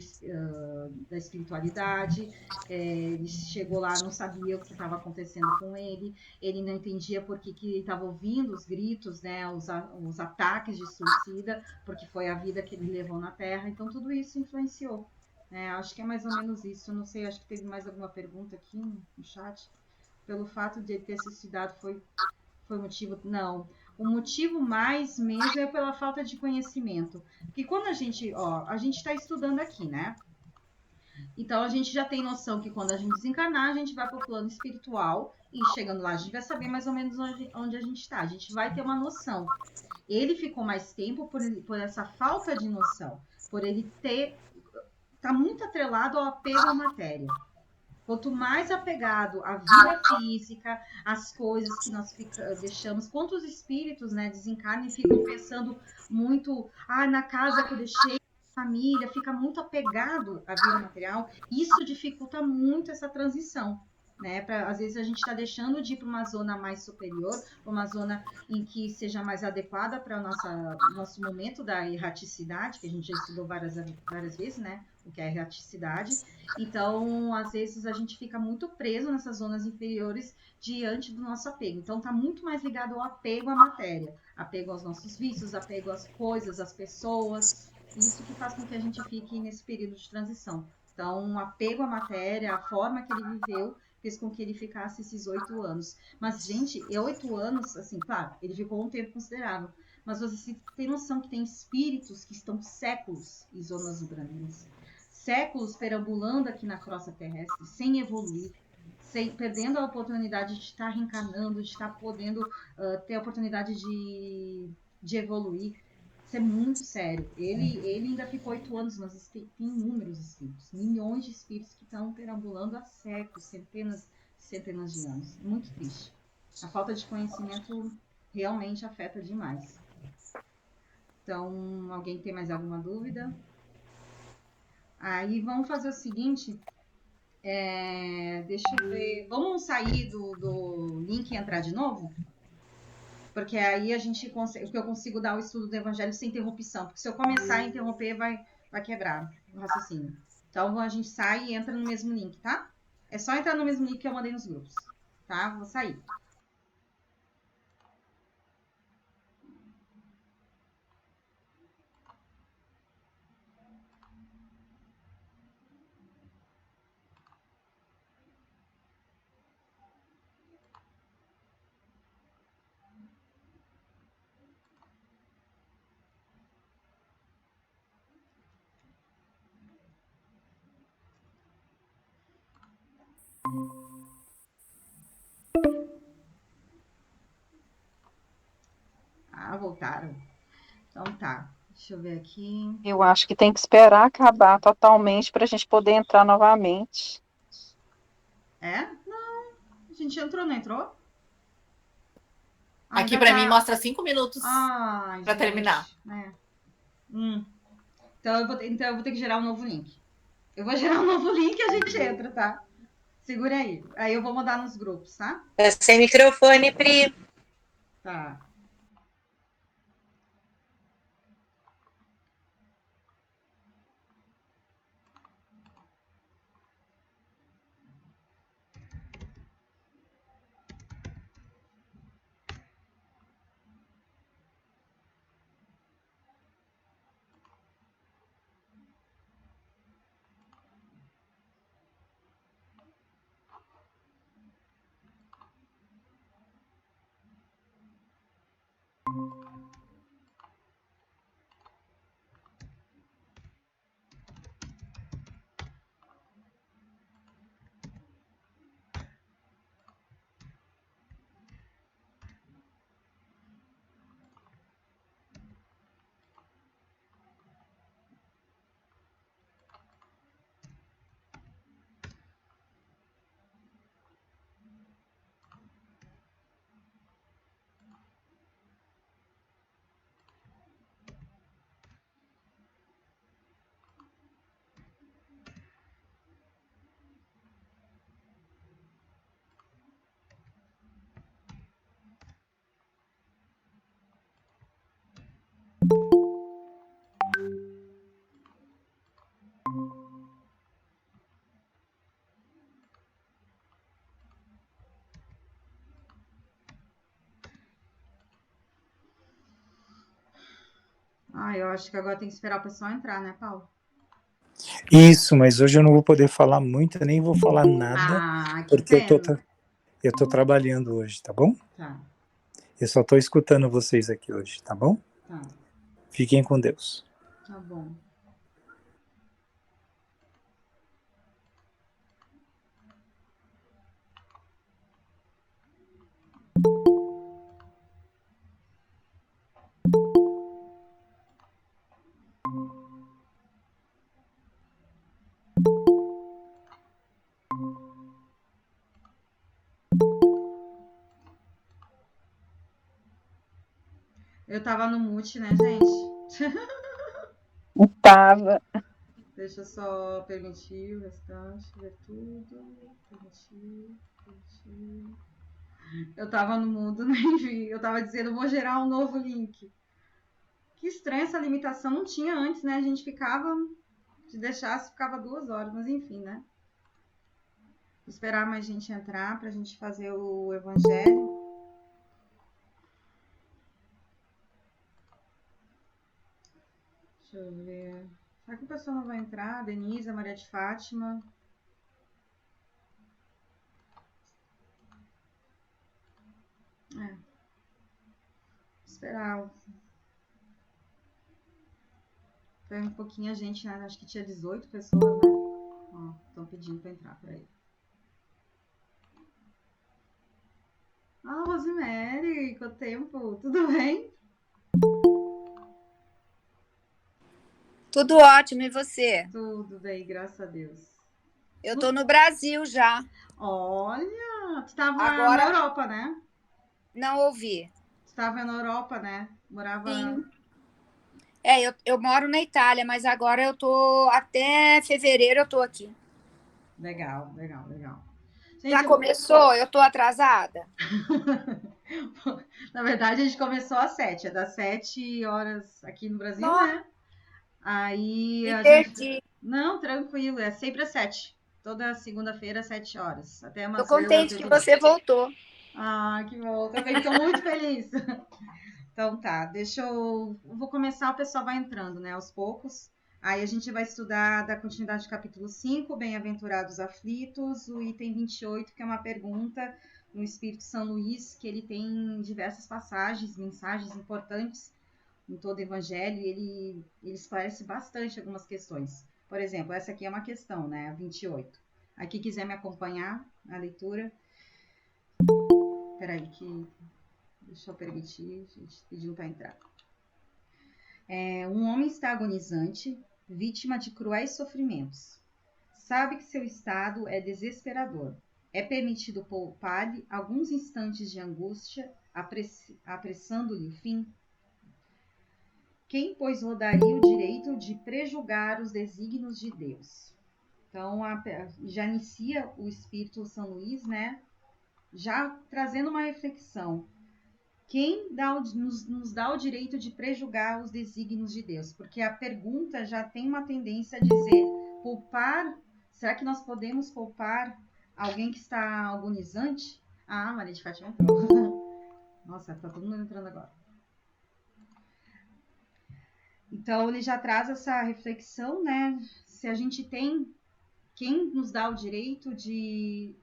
da espiritualidade, ele chegou lá, não sabia o que estava acontecendo com ele não entendia por que ele estava ouvindo os gritos, né, os ataques de suicida, porque foi a vida que ele levou na Terra, então tudo isso influenciou. Acho que é mais ou menos isso, não sei, acho que teve mais alguma pergunta aqui no chat. Pelo fato de ele ter se suicidado foi motivo? Não. O motivo mais mesmo é pela falta de conhecimento. Porque quando a gente está estudando aqui, né? Então a gente já tem noção que quando a gente desencarnar, a gente vai para o plano espiritual e chegando lá a gente vai saber mais ou menos onde a gente está. A gente vai ter uma noção. Ele ficou mais tempo por essa falta de noção, por ele tá muito atrelado ao apego à matéria. Quanto mais apegado à vida física, às coisas que nós deixamos, quantos espíritos, né, desencarnam e ficam pensando muito, na casa que eu deixei, família, fica muito apegado à vida material, isso dificulta muito essa transição. Né? Às vezes a gente está deixando de ir para uma zona mais superior, para uma zona em que seja mais adequada para o nosso momento da erraticidade, que a gente já estudou várias vezes, né? O que é a erraticidade. Então, às vezes a gente fica muito preso nessas zonas inferiores diante do nosso apego. Então, está muito mais ligado ao apego à matéria, apego aos nossos vícios, apego às coisas, às pessoas. Isso que faz com que a gente fique nesse período de transição. Então, um apego à matéria, a forma que ele viveu, fez com que ele ficasse esses 8 anos. Mas, gente, 8 anos, assim, claro, ele ficou um tempo considerável. Mas você tem noção que tem espíritos que estão séculos em zonas ubranas, séculos perambulando aqui na crosta terrestre, sem evoluir, perdendo a oportunidade de estar reencarnando, de estar podendo ter a oportunidade de evoluir. Isso é muito sério. Ele ainda ficou 8 anos, mas tem inúmeros espíritos, milhões de espíritos que estão perambulando há séculos, centenas e centenas de anos. Muito triste. A falta de conhecimento realmente afeta demais. Então, alguém tem mais alguma dúvida? Aí vamos fazer o seguinte. Deixa eu ver. Vamos sair do link e entrar de novo? Porque aí a gente consegue, eu consigo dar o estudo do Evangelho sem interrupção. Porque se eu começar a interromper, vai quebrar o raciocínio. Então a gente sai e entra no mesmo link, tá? É só entrar no mesmo link que eu mandei nos grupos. Tá? Vou sair. Voltaram. Então tá. Deixa eu ver aqui. Eu acho que tem que esperar acabar totalmente para a gente poder entrar novamente. Não. A gente entrou, não entrou? Aqui para mim mostra 5 minutos para terminar. Então eu vou ter que gerar um novo link. Eu vou gerar um novo link e a gente entra, tá? Segura aí. Aí eu vou mandar nos grupos, tá? Tá sem microfone, Pri. Tá. eu acho que agora tem que esperar o pessoal entrar, né, Paulo? Isso, mas hoje eu não vou poder falar muito, nem vou falar nada, Ah, que porque pena. eu tô trabalhando hoje, tá bom? Tá, Eu só tô escutando vocês aqui hoje, tá bom? tá, Fiquem com Deus. tá bom. Eu tava no mute, né, gente? Tava. Deixa eu só permitir o restante, ver tudo. Permitir. Eu tava no mudo, nem vi. Eu tava dizendo, vou gerar um novo link. Que estranha essa limitação, não tinha antes, né? A gente ficava, se deixasse, ficava 2 horas, mas enfim, né? Vou esperar mais gente entrar pra gente fazer o evangelho. Deixa eu ver. Será que o pessoal não vai entrar? Denise, a Maria de Fátima. É. Vou esperar. Foi um pouquinho a gente, né? Acho que tinha 18 pessoas, né? Ó, estão pedindo pra entrar, peraí. Ah, Rosemary, quanto tempo? Tudo bem? Tudo ótimo, e você? Tudo bem, graças a Deus. Eu tô no Brasil já. Olha, tu tava Agora- na Europa, né? Não ouvi. Tu tava na Europa, né? Morava... Sim. Eu moro na Itália, mas agora eu tô até fevereiro eu tô aqui. Legal, legal, legal. Gente, Já começou? Eu tô atrasada? Na verdade, a gente começou às 7. É das 7 horas aqui no Brasil, Nossa. né? Aí Me a perdi. gente... Não, tranquilo. É sempre às 7. Toda segunda-feira, às 7 horas. Até Tô umas contente que você voltou. Ah, que bom. Também estou muito feliz. Então tá, vou começar, o pessoal vai entrando, né, aos poucos. Aí a gente vai estudar da continuidade do capítulo 5, Bem-aventurados aflitos, o item 28, que é uma pergunta no Espírito São Luís, que ele tem diversas passagens, mensagens importantes em todo o Evangelho, e ele esclarece bastante algumas questões. Por exemplo, essa aqui é uma questão, né, a 28. Aí quem quiser me acompanhar na leitura... Peraí que... Deixa eu permitir, gente, pediu para entrar. Um homem está agonizante, vítima de cruéis sofrimentos. Sabe que seu estado é desesperador. É permitido poupar-lhe alguns instantes de angústia, apressando-lhe o fim? Quem, pois, rodaria o direito de prejulgar os desígnios de Deus? Então, já inicia o Espírito São Luís, né? Já trazendo uma reflexão. Quem nos dá o direito de prejulgar os desígnios de Deus? Porque a pergunta já tem uma tendência a dizer, poupar, será que nós podemos poupar alguém que está agonizante? Ah, Maria de Fátima entrou. Nossa, tá todo mundo entrando agora. Então, ele já traz essa reflexão, né? Se a gente tem, quem nos dá o direito de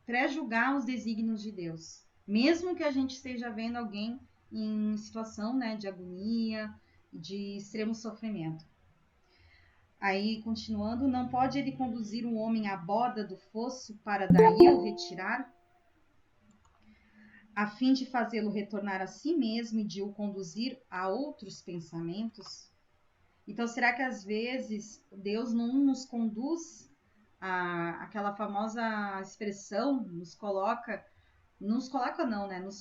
prejulgar os desígnios de Deus? Mesmo que a gente esteja vendo alguém em situação, né, de agonia, de extremo sofrimento. Aí, continuando, não pode ele conduzir um homem à borda do fosso para daí o retirar, a fim de fazê-lo retornar a si mesmo e de o conduzir a outros pensamentos? Então, será que às vezes Deus não nos conduz àquela famosa expressão, nos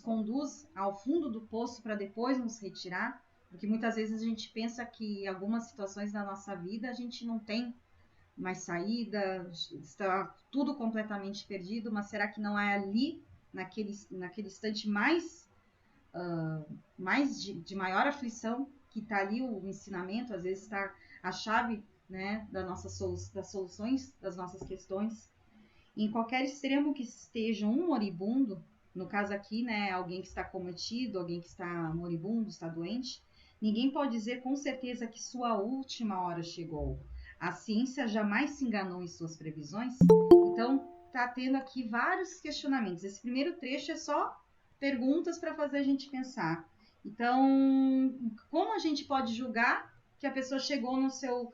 conduz ao fundo do poço para depois nos retirar? Porque muitas vezes a gente pensa que em algumas situações da nossa vida a gente não tem mais saída, está tudo completamente perdido, mas será que não é ali, naquele instante mais de maior aflição, que está ali o ensinamento, às vezes está a chave, né, das soluções das nossas questões? Em qualquer extremo que esteja um moribundo, no caso aqui, né, alguém que está cometido, alguém que está moribundo, está doente, Ninguém pode dizer com certeza que sua última hora chegou. A ciência jamais se enganou em suas previsões. Então, está tendo aqui vários questionamentos. Esse primeiro trecho é só perguntas para fazer a gente pensar. Então, como a gente pode julgar que a pessoa chegou no seu,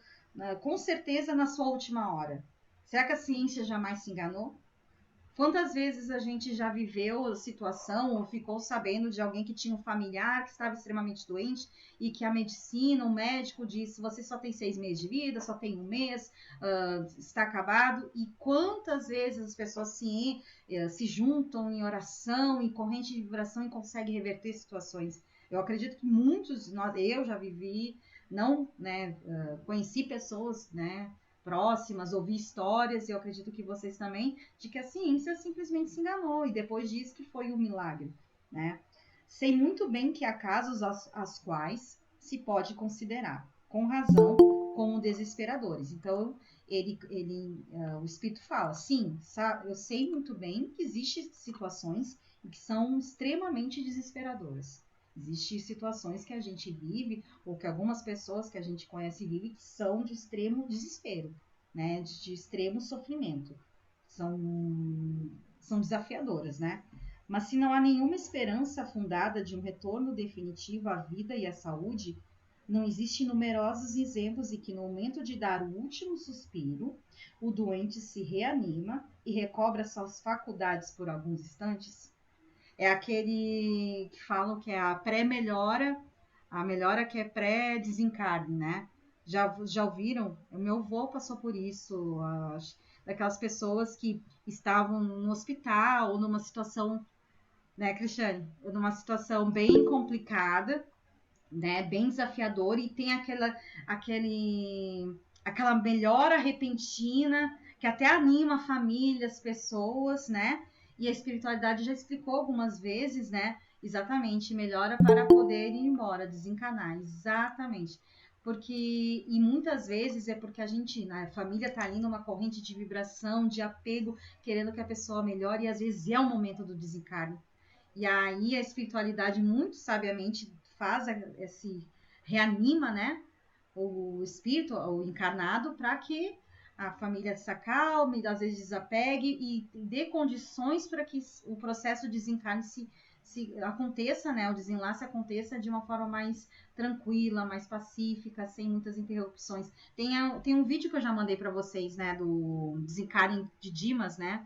com certeza, na sua última hora? Será que a ciência jamais se enganou? Quantas vezes a gente já viveu a situação ou ficou sabendo de alguém que tinha um familiar que estava extremamente doente e que a medicina, o médico disse, você só tem 6 meses de vida, só tem 1 mês, está acabado. E quantas vezes as pessoas se juntam em oração, em corrente de vibração e conseguem reverter situações. Eu acredito que muitos, eu já vivi, não, né, conheci pessoas, né, próximas, ouvi histórias, e eu acredito que vocês também, de que a ciência simplesmente se enganou, e depois diz que foi um milagre, né? Sei muito bem que há casos aos quais se pode considerar, com razão, como desesperadores. Então, o Espírito fala, sim, eu sei muito bem que existem situações que são extremamente desesperadoras. Existem situações que a gente vive, ou que algumas pessoas que a gente conhece vivem, que são de extremo desespero, né? De extremo sofrimento. São desafiadoras, né? Mas se não há nenhuma esperança fundada de um retorno definitivo à vida e à saúde, não existem numerosos exemplos em que no momento de dar o último suspiro, o doente se reanima e recobra suas faculdades por alguns instantes. É aquele que falam que é a pré-melhora, a melhora que é pré-desencarne, né? Já ouviram? O meu avô passou por isso, daquelas pessoas que estavam no hospital ou numa situação, né, Cristiane? Numa situação bem complicada, né? Bem desafiadora, e tem aquela melhora repentina que até anima a família, as pessoas, né? E a espiritualidade já explicou algumas vezes, né? Exatamente, melhora para poder ir embora, desencanar, exatamente. Porque, e muitas vezes é porque a gente, a família tá ali numa corrente de vibração, de apego, querendo que a pessoa melhore, e às vezes é o momento do desencarne. E aí a espiritualidade muito sabiamente reanima, né, o espírito, o encarnado, para que a família se acalme, às vezes desapegue e dê condições para que o processo de desencarne se aconteça, né, o desenlace aconteça de uma forma mais tranquila, mais pacífica, sem muitas interrupções. Tem um vídeo que eu já mandei para vocês, né, do desencarne de Dimas, né,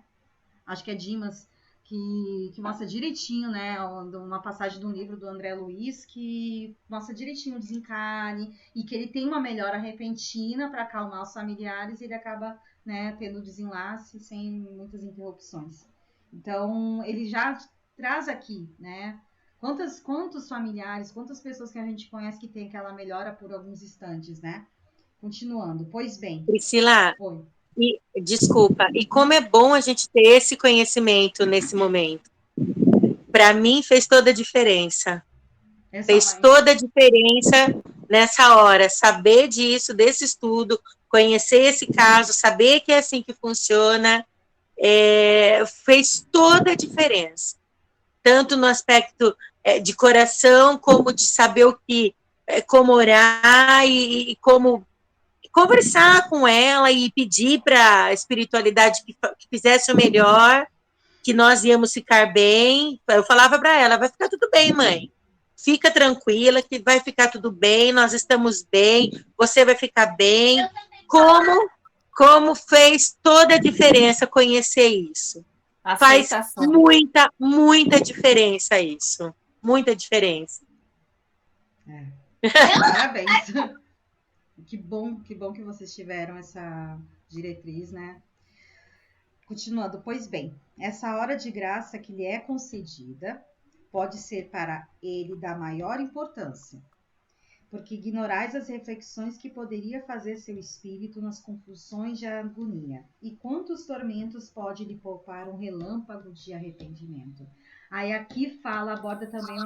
acho que é Dimas, que mostra direitinho, né, uma passagem do livro do André Luiz, que mostra direitinho o desencarne, e que ele tem uma melhora repentina para acalmar os familiares, e ele acaba, né, tendo desenlace sem muitas interrupções. Então, ele já traz aqui, né, quantos familiares, quantas pessoas que a gente conhece que tem aquela melhora por alguns instantes, né? Continuando, pois bem. Priscila, desculpa, e como é bom a gente ter esse conhecimento nesse momento. Para mim, fez toda a diferença. Fez toda a diferença nessa hora. Saber disso, desse estudo, conhecer esse caso, saber que é assim que funciona, fez toda a diferença. Tanto no aspecto de coração, como de saber como orar e como conversar com ela e pedir para a espiritualidade que fizesse o melhor, que nós íamos ficar bem. Eu falava para ela, vai ficar tudo bem, mãe. Fica tranquila que vai ficar tudo bem, nós estamos bem, você vai ficar bem. Como fez toda a diferença conhecer isso. Aceitação. Faz muita, muita diferença isso. Muita diferença. Parabéns. Que bom que vocês tiveram essa diretriz, né? Continuando, pois bem, essa hora de graça que lhe é concedida pode ser para ele da maior importância, porque ignorais as reflexões que poderia fazer seu espírito nas confusões de agonia, e quantos tormentos pode lhe poupar um relâmpago de arrependimento. Aí aqui aborda também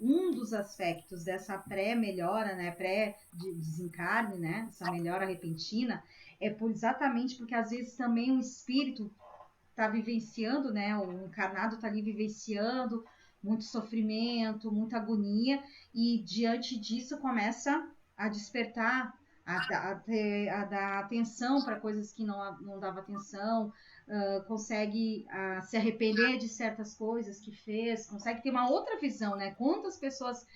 um dos aspectos dessa pré-melhora, né, pré-desencarne, né, essa melhora repentina, exatamente porque às vezes também o espírito está vivenciando, né, o encarnado está ali vivenciando muito sofrimento, muita agonia, e diante disso começa a despertar, a dar atenção para coisas que não dava atenção, consegue se arrepender de certas coisas que fez, consegue ter uma outra visão, né? Quantas pessoas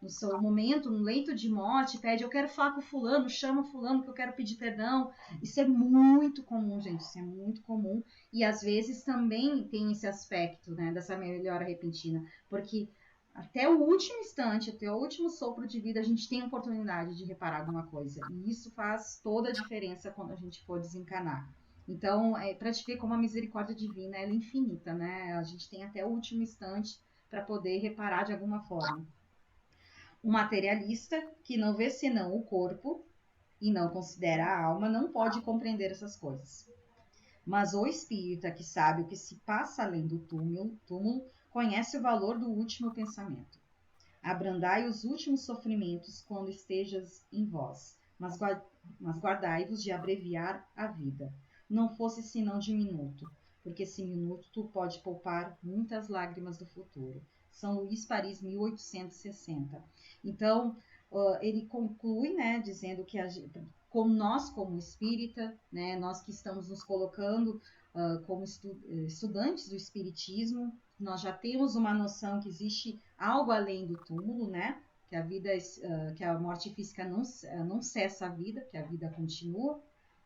no seu momento, no leito de morte, pede, eu quero falar com fulano, chama fulano que eu quero pedir perdão. Isso é muito comum, gente, isso é muito comum. E às vezes também tem esse aspecto, né, dessa melhora repentina, porque até o último instante, até o último sopro de vida, a gente tem a oportunidade de reparar alguma coisa. E isso faz toda a diferença quando a gente for desencarnar. Então, para te ver como a misericórdia divina ela é infinita, né? A gente tem até o último instante para poder reparar de alguma forma. O materialista, que não vê senão o corpo e não considera a alma, não pode compreender essas coisas. Mas o espírita, que sabe o que se passa além do túmulo, conhece o valor do último pensamento. Abrandai os últimos sofrimentos quando estejas em vós, mas guardai-vos de abreviar a vida. Não fosse senão de minuto, porque esse minuto pode poupar muitas lágrimas do futuro. São Luís, Paris, 1860. Então, ele conclui, né, dizendo que nós, como espírita, né, nós que estamos nos colocando como estudantes do espiritismo, nós já temos uma noção que existe algo além do túmulo, né, que a vida, que a morte física não cessa a vida, que a vida continua,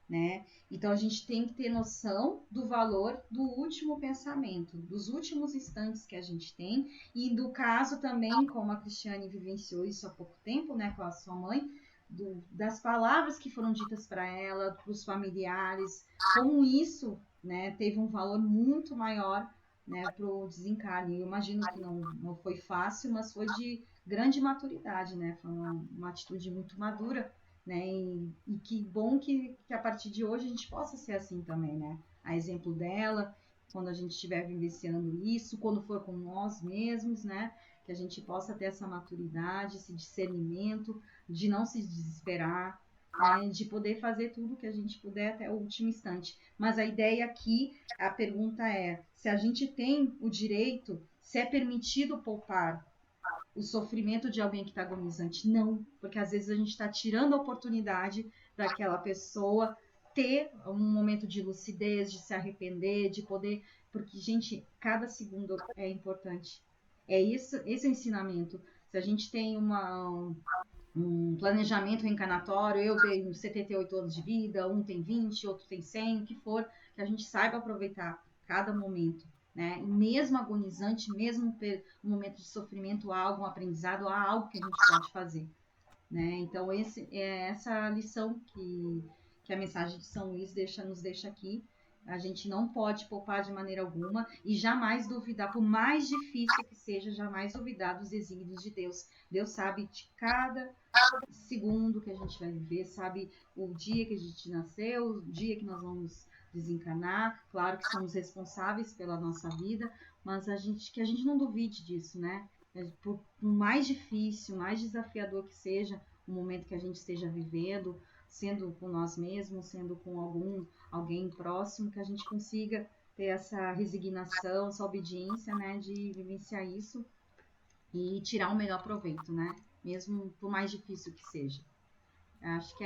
né? Então a gente tem que ter noção do valor do último pensamento, dos últimos instantes que a gente tem, e do caso também, como a Cristiane vivenciou isso há pouco tempo, né, com a sua mãe, das palavras que foram ditas para ela, para os familiares, como isso, né, teve um valor muito maior, né, para o desencarne. Eu imagino que não foi fácil, mas foi de grande maturidade, né? Foi uma atitude muito madura, né? E que bom que a partir de hoje a gente possa ser assim também, né? A exemplo dela, quando a gente estiver vivenciando isso, quando for com nós mesmos, né? Que a gente possa ter essa maturidade, esse discernimento, de não se desesperar, né? De poder fazer tudo que a gente puder até o último instante. Mas a ideia aqui, a pergunta é, se a gente tem o direito, se é permitido poupar o sofrimento de alguém que está agonizante. Não, porque às vezes a gente está tirando a oportunidade daquela pessoa ter um momento de lucidez, de se arrepender, de poder... Porque, gente, cada segundo é importante. Esse é o ensinamento. Se a gente tem um planejamento reencarnatório, eu tenho 78 anos de vida, um tem 20, outro tem 100, o que for, que a gente saiba aproveitar cada momento. Né? Mesmo agonizante, mesmo no momento de sofrimento, há algum aprendizado, há algo que a gente pode fazer. Né? Então, essa lição que a mensagem de São Luís nos deixa aqui. A gente não pode poupar de maneira alguma e jamais duvidar, por mais difícil que seja, jamais duvidar dos desígnios de Deus. Deus sabe de cada segundo que a gente vai viver, sabe o dia que a gente nasceu, o dia que nós vamos desencarnar. Claro que somos responsáveis pela nossa vida, mas que a gente não duvide disso, né? Por mais difícil, mais desafiador que seja o momento que a gente esteja vivendo, sendo com nós mesmos, sendo com alguém próximo, que a gente consiga ter essa resignação, essa obediência, né, de vivenciar isso e tirar o melhor proveito, né? Mesmo por mais difícil que seja. Acho que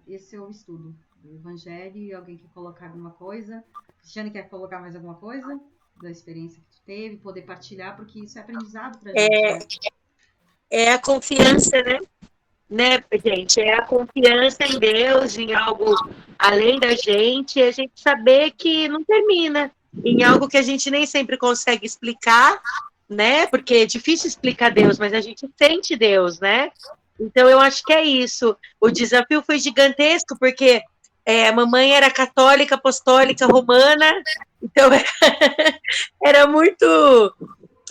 esse é o estudo do Evangelho. Alguém quer colocar alguma coisa? Cristiane, quer colocar mais alguma coisa da experiência que tu teve? Poder partilhar, porque isso é aprendizado pra gente. Né? É a confiança, né, gente? É a confiança em Deus, em algo além da gente, e a gente saber que não termina, em algo que a gente nem sempre consegue explicar, né? Porque é difícil explicar Deus, mas a gente sente Deus, né? Então, eu acho que é isso. O desafio foi gigantesco, porque a mamãe era católica, apostólica, romana, então era muito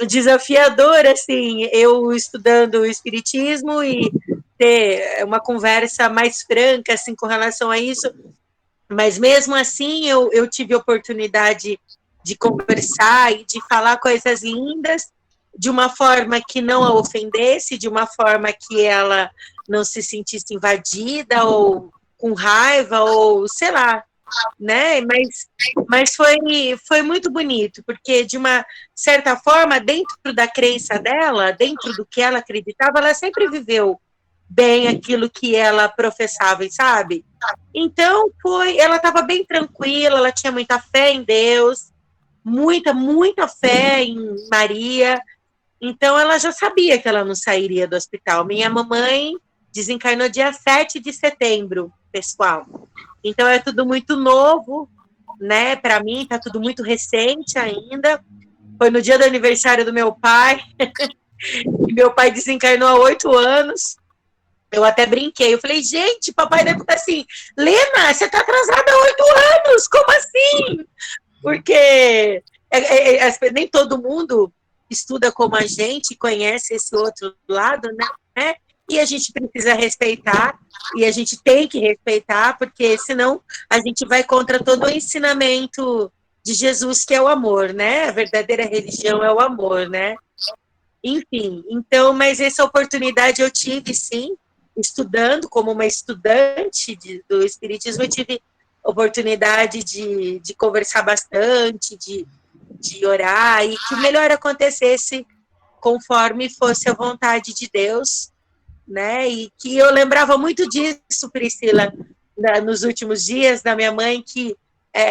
desafiador, assim, eu estudando o espiritismo e ter uma conversa mais franca, assim, com relação a isso, mas mesmo assim eu tive a oportunidade de conversar e de falar coisas lindas, de uma forma que não a ofendesse, de uma forma que ela não se sentisse invadida ou com raiva, ou sei lá, né? Mas foi muito bonito, porque de uma certa forma, dentro da crença dela, dentro do que ela acreditava, ela sempre viveu bem aquilo que ela professava, sabe? Então ela estava bem tranquila, ela tinha muita fé em Deus, muita fé em Maria. Então ela já sabia que ela não sairia do hospital. Minha mamãe desencarnou dia 7 de setembro, pessoal. Então é tudo muito novo, né? Para mim tá tudo muito recente ainda. Foi no dia do aniversário do meu pai. E meu pai desencarnou há 8 anos. Eu até brinquei. Eu falei, gente, papai deve estar assim, Lena, você tá atrasada há 8 anos, como assim? Porque nem todo mundo estuda como a gente, conhece esse outro lado, né? E a gente precisa respeitar, e a gente tem que respeitar, porque senão a gente vai contra todo o ensinamento de Jesus, que é o amor, né? A verdadeira religião é o amor, né? Enfim, então, mas essa oportunidade eu tive, sim, estudando, como uma estudante do Espiritismo, eu tive oportunidade de conversar bastante, de orar, e que o melhor acontecesse conforme fosse a vontade de Deus, né? E que eu lembrava muito disso, Priscila, nos últimos dias da minha mãe, que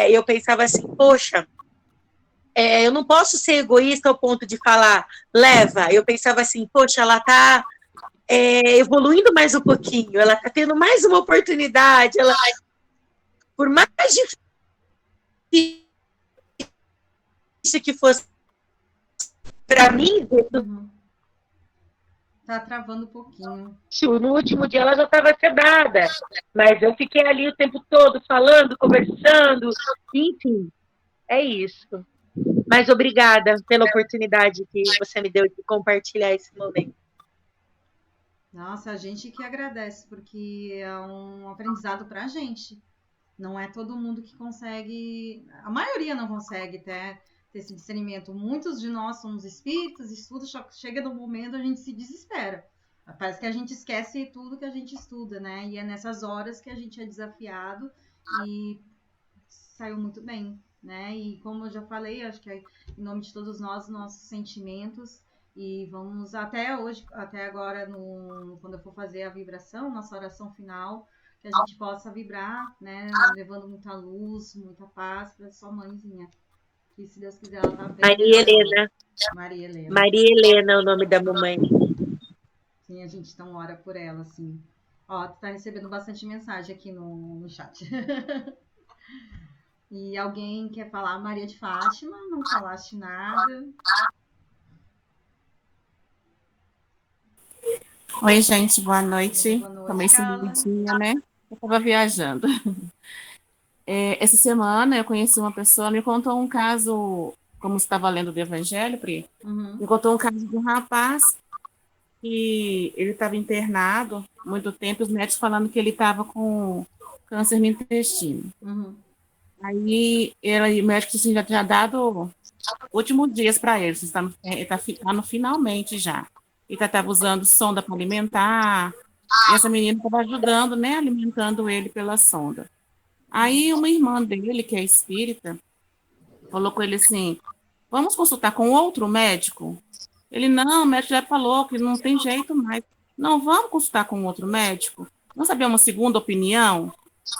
eu pensava assim, poxa, eu não posso ser egoísta ao ponto de falar, leva. Eu pensava assim, poxa, ela está evoluindo mais um pouquinho, ela está tendo mais uma oportunidade, ela, por mais difícil que fosse para mim, tá travando um pouquinho. No último dia ela já estava sedada, mas eu fiquei ali o tempo todo falando, conversando, enfim, é isso. Mas obrigada pela oportunidade que você me deu de compartilhar esse momento. Nossa, a gente que agradece, porque é um aprendizado para a gente. Não é todo mundo que consegue, a maioria não consegue ter esse discernimento. Muitos de nós somos espíritos, estuda, chega no momento a gente se desespera. Parece que a gente esquece tudo que a gente estuda, né? E é nessas horas que a gente é desafiado e saiu muito bem, né? E como eu já falei, acho que é em nome de todos nós, nossos sentimentos, e vamos até hoje, até agora, quando eu for fazer a vibração, nossa oração final, que a gente possa vibrar, né? Levando muita luz, muita paz para sua mãezinha. Que se Deus quiser, ela tá bem. Maria Helena. Maria Helena. Maria Helena é o nome da mamãe. Sim, a gente então ora por ela, assim. Ó, tu tá recebendo bastante mensagem aqui no chat. E alguém quer falar Maria de Fátima? Não falaste nada. Oi, gente, boa noite. Boa noite, Também Carla. dia, né? Eu estava viajando. Essa semana eu conheci uma pessoa, me contou um caso, como você estava lendo do Evangelho, Pri, me contou um caso de um rapaz que ele estava internado muito tempo, os médicos falando que ele estava com câncer no intestino. Aí o médico assim, já tinha dado últimos dias para ele, ele está no finalmente já. Ele estava usando sonda para alimentar, e essa menina estava ajudando, né, alimentando ele pela sonda. Aí uma irmã dele, que é espírita, falou com ele assim, vamos consultar com outro médico? Ele, não, o médico já falou que não tem jeito mais. Não, vamos consultar com outro médico? Vamos saber uma segunda opinião?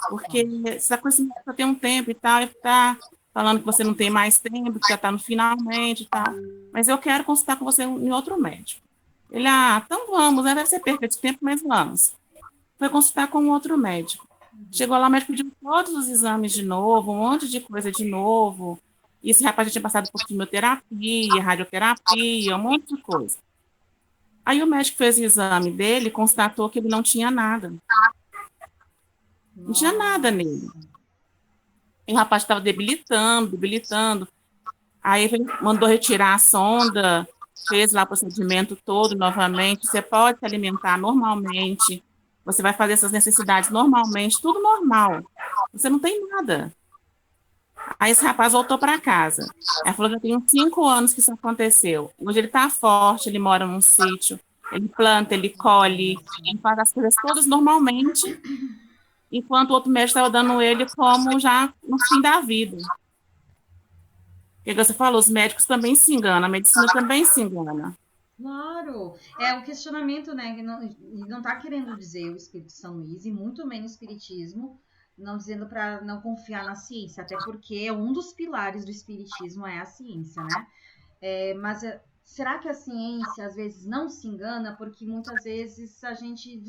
Porque você está com esse médico há tem um tempo e tal, e está falando que você não tem mais tempo, que já está no finalmente e tal. Mas eu quero consultar com você em outro médico. Ele, então vamos, né? Deve ser perda de tempo, mas vamos. Foi consultar com outro médico. Chegou lá, o médico pediu todos os exames de novo, um monte de coisa de novo. E esse rapaz já tinha passado por quimioterapia, radioterapia, um monte de coisa. Aí o médico fez o exame dele e constatou que ele não tinha nada. Não tinha nada nele. E o rapaz estava debilitando. Aí ele mandou retirar a sonda, fez lá o procedimento todo novamente. Você pode se alimentar normalmente, você vai fazer essas necessidades normalmente, tudo normal. Você não tem nada. Aí esse rapaz voltou para casa. Aí falou que já tem uns 5 anos que isso aconteceu. Hoje ele está forte, ele mora num sítio, ele planta, ele colhe, ele faz as coisas todas normalmente. enquanto o outro médico estava dando ele como já no fim da vida. Porque você falou, os médicos também se enganam, a medicina também se engana. Claro, é o questionamento, né? E não está querendo dizer o Espírito São Luís, e muito menos o Espiritismo, não dizendo para não confiar na ciência, até porque um dos pilares do Espiritismo é a ciência, né? Mas será que a ciência às vezes não se engana? Porque muitas vezes a gente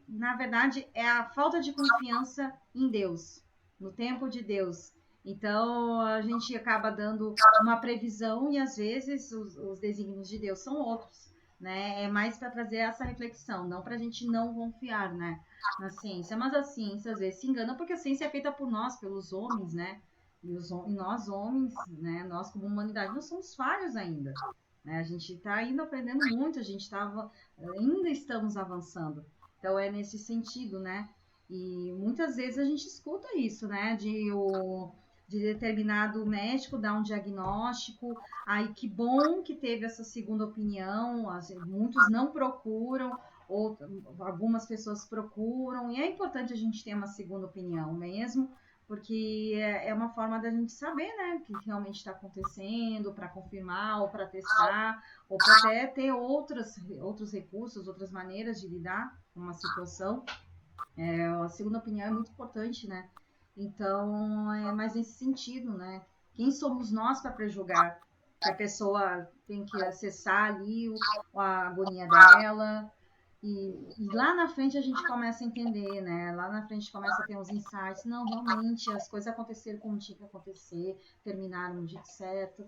na verdade é a falta de confiança em Deus, no tempo de Deus. Então a gente acaba dando uma previsão e às vezes os desígnios de Deus são outros, né? É mais para trazer essa reflexão, não para a gente não confiar, né, na ciência. Mas a ciência às vezes se engana porque a ciência é feita por nós, pelos homens, né? E nós homens, né, nós como humanidade, nós somos falhos ainda. Né? A gente está ainda aprendendo muito, ainda estamos avançando. Então é nesse sentido, né? E muitas vezes a gente escuta isso, né? De determinado médico dar um diagnóstico, aí que bom que teve essa segunda opinião, muitos não procuram, ou algumas pessoas procuram, e é importante a gente ter uma segunda opinião mesmo, porque é uma forma da gente saber, né, o que realmente está acontecendo, para confirmar, ou para testar, ou para até ter outros recursos, outras maneiras de lidar com uma situação. A segunda opinião é muito importante, né? Então, é mais nesse sentido, né? Quem somos nós para prejulgar? Que a pessoa tem que acessar ali a agonia dela. E lá na frente a gente começa a entender, né? Lá na frente começa a ter uns insights. Não, realmente, as coisas aconteceram como tinha que acontecer, terminaram no jeito certo.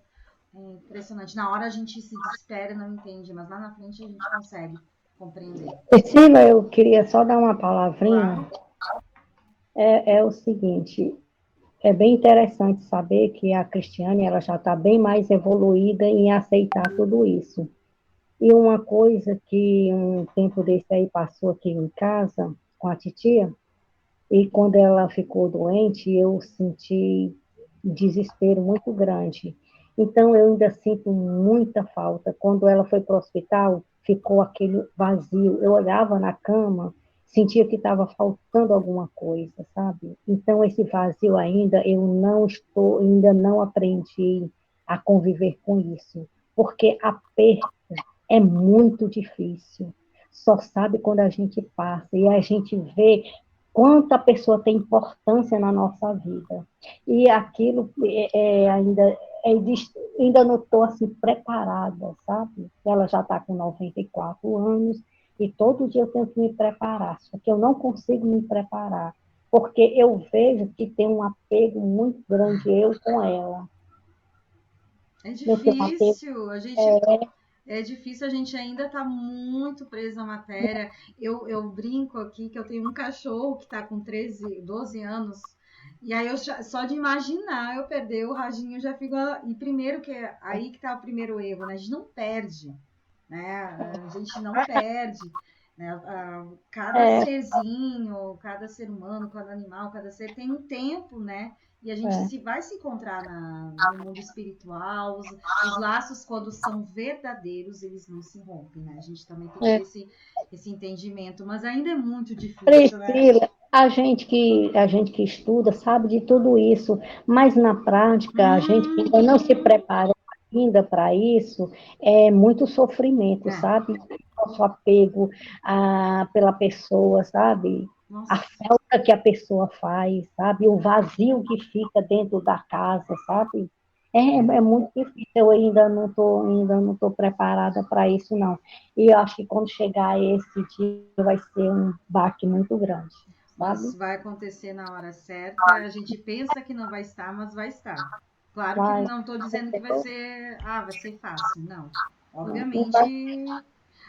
É impressionante. Na hora a gente se desespera e não entende, mas lá na frente a gente consegue compreender. Priscila, eu queria só dar uma palavrinha. Claro. É o seguinte, é bem interessante saber que a Cristiane ela já está bem mais evoluída em aceitar tudo isso. E uma coisa que um tempo desse aí passou aqui em casa com a titia, e quando ela ficou doente, eu senti um desespero muito grande. Então, eu ainda sinto muita falta. Quando ela foi para o hospital, ficou aquele vazio. Eu olhava na cama, sentia que estava faltando alguma coisa, sabe? Então, esse vazio ainda, ainda não aprendi a conviver com isso. Porque a perda é muito difícil. Só sabe quando a gente passa e a gente vê quanta pessoa tem importância na nossa vida. E aquilo ainda não estou assim preparada, sabe? Ela já está com 94 anos e todo dia eu tenho que me preparar, só que eu não consigo me preparar, porque eu vejo que tem um apego muito grande eu com ela. É difícil, é difícil, a gente ainda está muito preso à matéria. Eu brinco aqui que eu tenho um cachorro que está com 12 anos, e aí só de imaginar eu perder o radinho já fico. E primeiro que aí que está o primeiro erro, né? A gente não perde, né? A gente não perde. Né? Cada serzinho, cada ser humano, cada animal, cada ser tem um tempo, né? E a gente vai se encontrar no mundo espiritual. Os laços, quando são verdadeiros, eles não se rompem, né? A gente também tem que ter esse entendimento, mas ainda é muito difícil, Priscila, né? a gente que estuda sabe de tudo isso, mas na prática, a gente que ainda não se preparou ainda para isso, é muito sofrimento, sabe? Nosso apego pela pessoa, sabe? Nossa. A falta que a pessoa faz, sabe? O vazio que fica dentro da casa, sabe? É muito difícil, eu ainda não tô preparada para isso, não. E eu acho que quando chegar esse dia vai ser um baque muito grande, sabe? Mas vai acontecer na hora certa, a gente pensa que não vai estar, mas vai estar. Claro que não estou dizendo que vai ser fácil, não. Obviamente,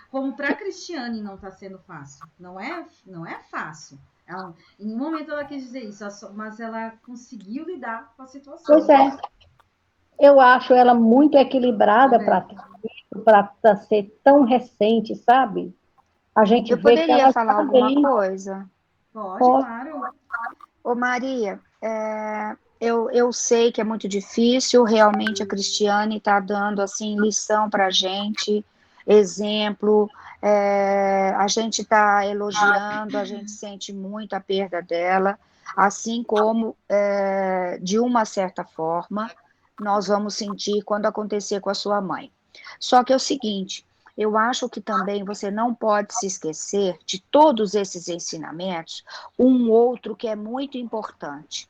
como para a Cristiane não está sendo fácil, não é fácil. Em um momento ela quis dizer isso, mas ela conseguiu lidar com a situação. Pois é. Eu acho ela muito equilibrada para ser tão recente, sabe? A gente Eu vê que poderia ela falar está alguma bem. coisa? Pode, claro. Ô Maria, eu sei que é muito difícil, realmente a Cristiane está dando assim lição para a gente. exemplo, a gente está elogiando, a gente sente muito a perda dela, assim como, de uma certa forma, nós vamos sentir quando acontecer com a sua mãe. Só que é o seguinte, eu acho que também você não pode se esquecer de todos esses ensinamentos, um outro que é muito importante.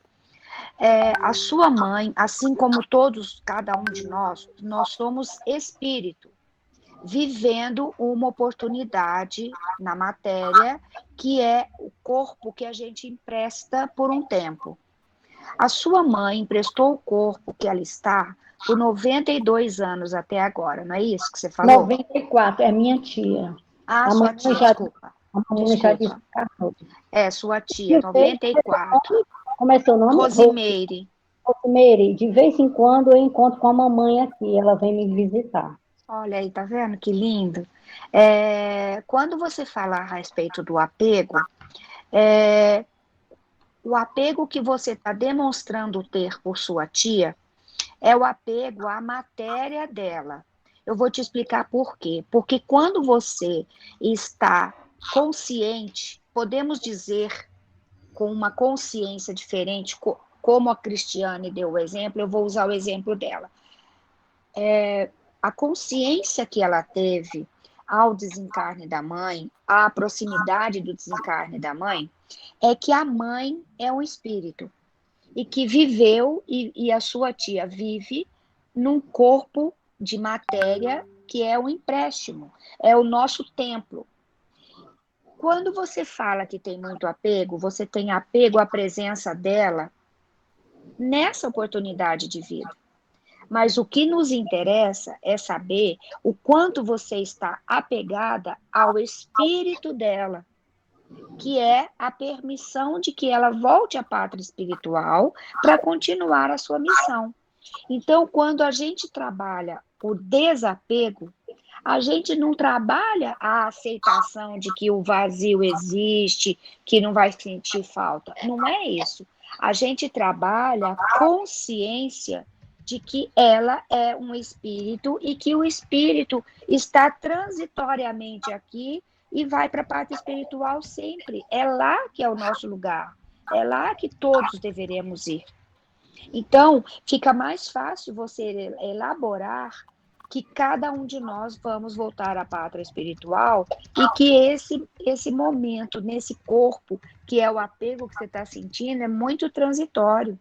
A sua mãe, assim como todos, cada um de nós somos espírito, vivendo uma oportunidade na matéria, que é o corpo que a gente empresta por um tempo. A sua mãe emprestou o corpo que ela está por 92 anos até agora, não é isso que você falou? 94, é minha tia. Ah, sua tia, desculpa. A mamãe já desencarnou. Sua tia, 94. Como é seu nome? Rosimeire. Rosimeire, de vez em quando eu encontro com a mamãe aqui, ela vem me visitar. Olha aí, tá vendo que lindo? Quando você fala a respeito do apego, o apego que você está demonstrando ter por sua tia é o apego à matéria dela. Eu vou te explicar por quê. Porque quando você está consciente, podemos dizer com uma consciência diferente, como a Cristiane deu o exemplo, eu vou usar o exemplo dela. A consciência que ela teve ao desencarne da mãe, à proximidade do desencarne da mãe, é que a mãe é um espírito e que viveu, e a sua tia vive num corpo de matéria que é um empréstimo, é o nosso templo. Quando você fala que tem muito apego, você tem apego à presença dela nessa oportunidade de vida. Mas o que nos interessa é saber o quanto você está apegada ao espírito dela, que é a permissão de que ela volte à pátria espiritual para continuar a sua missão. Então, quando a gente trabalha o desapego, a gente não trabalha a aceitação de que o vazio existe, que não vai sentir falta. Não é isso. A gente trabalha a consciência de que ela é um espírito e que o espírito está transitoriamente aqui e vai para a parte espiritual sempre. É lá que é o nosso lugar. É lá que todos deveremos ir. Então, fica mais fácil você elaborar que cada um de nós vamos voltar à pátria espiritual e que esse momento, nesse corpo, que é o apego que você está sentindo, é muito transitório.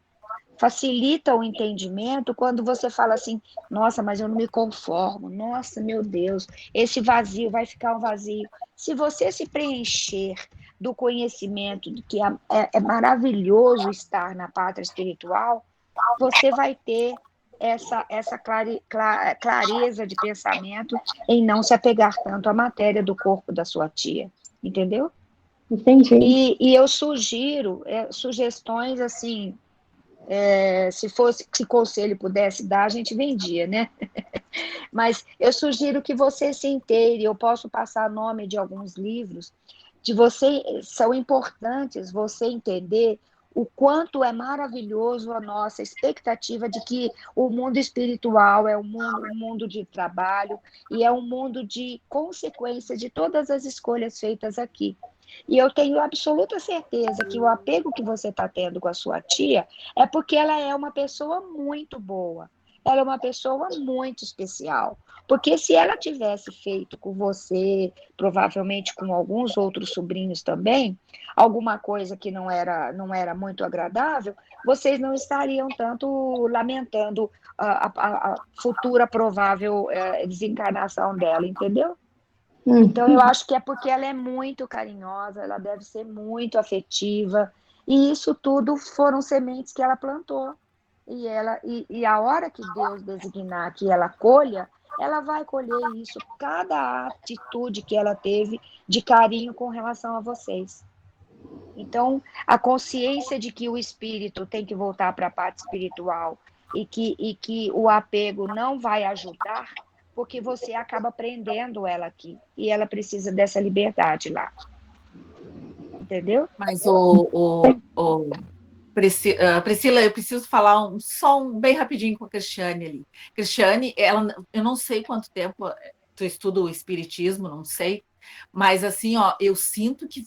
Facilita o entendimento quando você fala assim, nossa, mas eu não me conformo, nossa, meu Deus, esse vazio vai ficar um vazio. Se você se preencher do conhecimento de que é maravilhoso estar na pátria espiritual, você vai ter essa clareza de pensamento em não se apegar tanto à matéria do corpo da sua tia, entendeu? Entendi. E eu sugiro sugestões assim, se conselho pudesse dar, a gente vendia, né? Mas eu sugiro que você se inteire, eu posso passar nome de alguns livros, são importantes você entender o quanto é maravilhoso a nossa expectativa de que o mundo espiritual é um mundo de trabalho e é um mundo de consequência de todas as escolhas feitas aqui. E eu tenho absoluta certeza que o apego que você está tendo com a sua tia é porque ela é uma pessoa muito boa, ela é uma pessoa muito especial. Porque se ela tivesse feito com você, provavelmente com alguns outros sobrinhos também, alguma coisa que não era muito agradável, vocês não estariam tanto lamentando a futura provável desencarnação dela, entendeu? Então, eu acho que é porque ela é muito carinhosa, ela deve ser muito afetiva, e isso tudo foram sementes que ela plantou. E a hora que Deus designar que ela colha, ela vai colher isso, cada atitude que ela teve de carinho com relação a vocês. Então, a consciência de que o espírito tem que voltar para a parte espiritual e que o apego não vai ajudar, porque você acaba prendendo ela aqui, e ela precisa dessa liberdade lá. Entendeu? Mas Priscila, eu preciso falar bem rapidinho com a Cristiane ali. Cristiane, eu não sei quanto tempo tu estuda o espiritismo, não sei, mas assim, ó, eu sinto que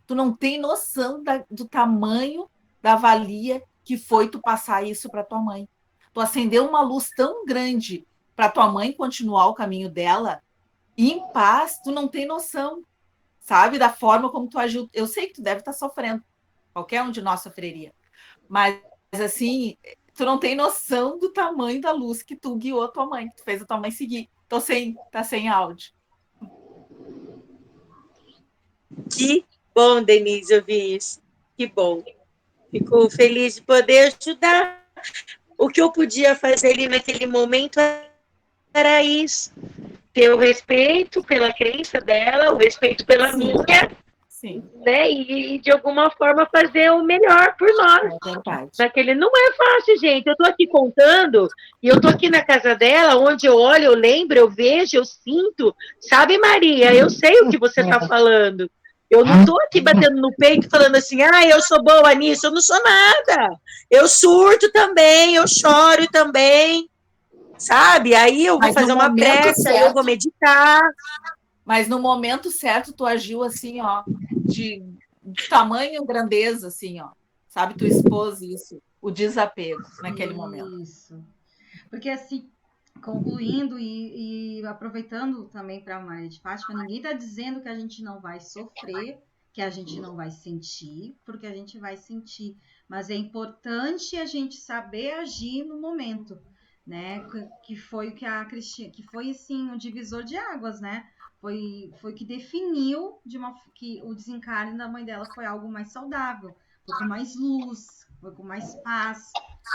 tu não tem noção do tamanho da valia que foi tu passar isso para tua mãe. Tu acendeu uma luz tão grande para tua mãe continuar o caminho dela, em paz, tu não tem noção, sabe, da forma como tu agiu. Eu sei que tu deve estar sofrendo, qualquer um de nós sofreria, mas assim, tu não tem noção do tamanho da luz que tu guiou a tua mãe, que tu fez a tua mãe seguir. Tá sem áudio. Que bom, Denise, ouvir isso. Que bom. Fico feliz de poder ajudar. O que eu podia fazer ali naquele momento era isso. Ter o respeito pela crença dela, o respeito pela minha, né? E de alguma forma fazer o melhor por nós. Naquele não é fácil, gente. Eu estou aqui contando e eu estou aqui na casa dela, onde eu olho, eu lembro, eu vejo, eu sinto. Sabe, Maria? Eu sei o que você está falando. Eu não estou aqui batendo no peito falando assim, eu sou boa nisso. Eu não sou nada. Eu surto também, eu choro também. Sabe? Aí eu vou fazer uma prece, aí eu vou meditar. Mas no momento certo, tu agiu assim, ó, de tamanho e grandeza, assim, ó. Sabe? Tu expôs isso, o desapego naquele momento. Isso. Porque assim, concluindo e aproveitando também para a Maria de Fátima, ninguém está dizendo que a gente não vai sofrer, que a gente não vai sentir, porque a gente vai sentir. Mas é importante a gente saber agir no momento, né? Que foi o que a Cristina, que foi assim um divisor de águas, né? Foi que definiu que o desencarne da mãe dela foi algo mais saudável, foi com mais luz, foi com mais paz,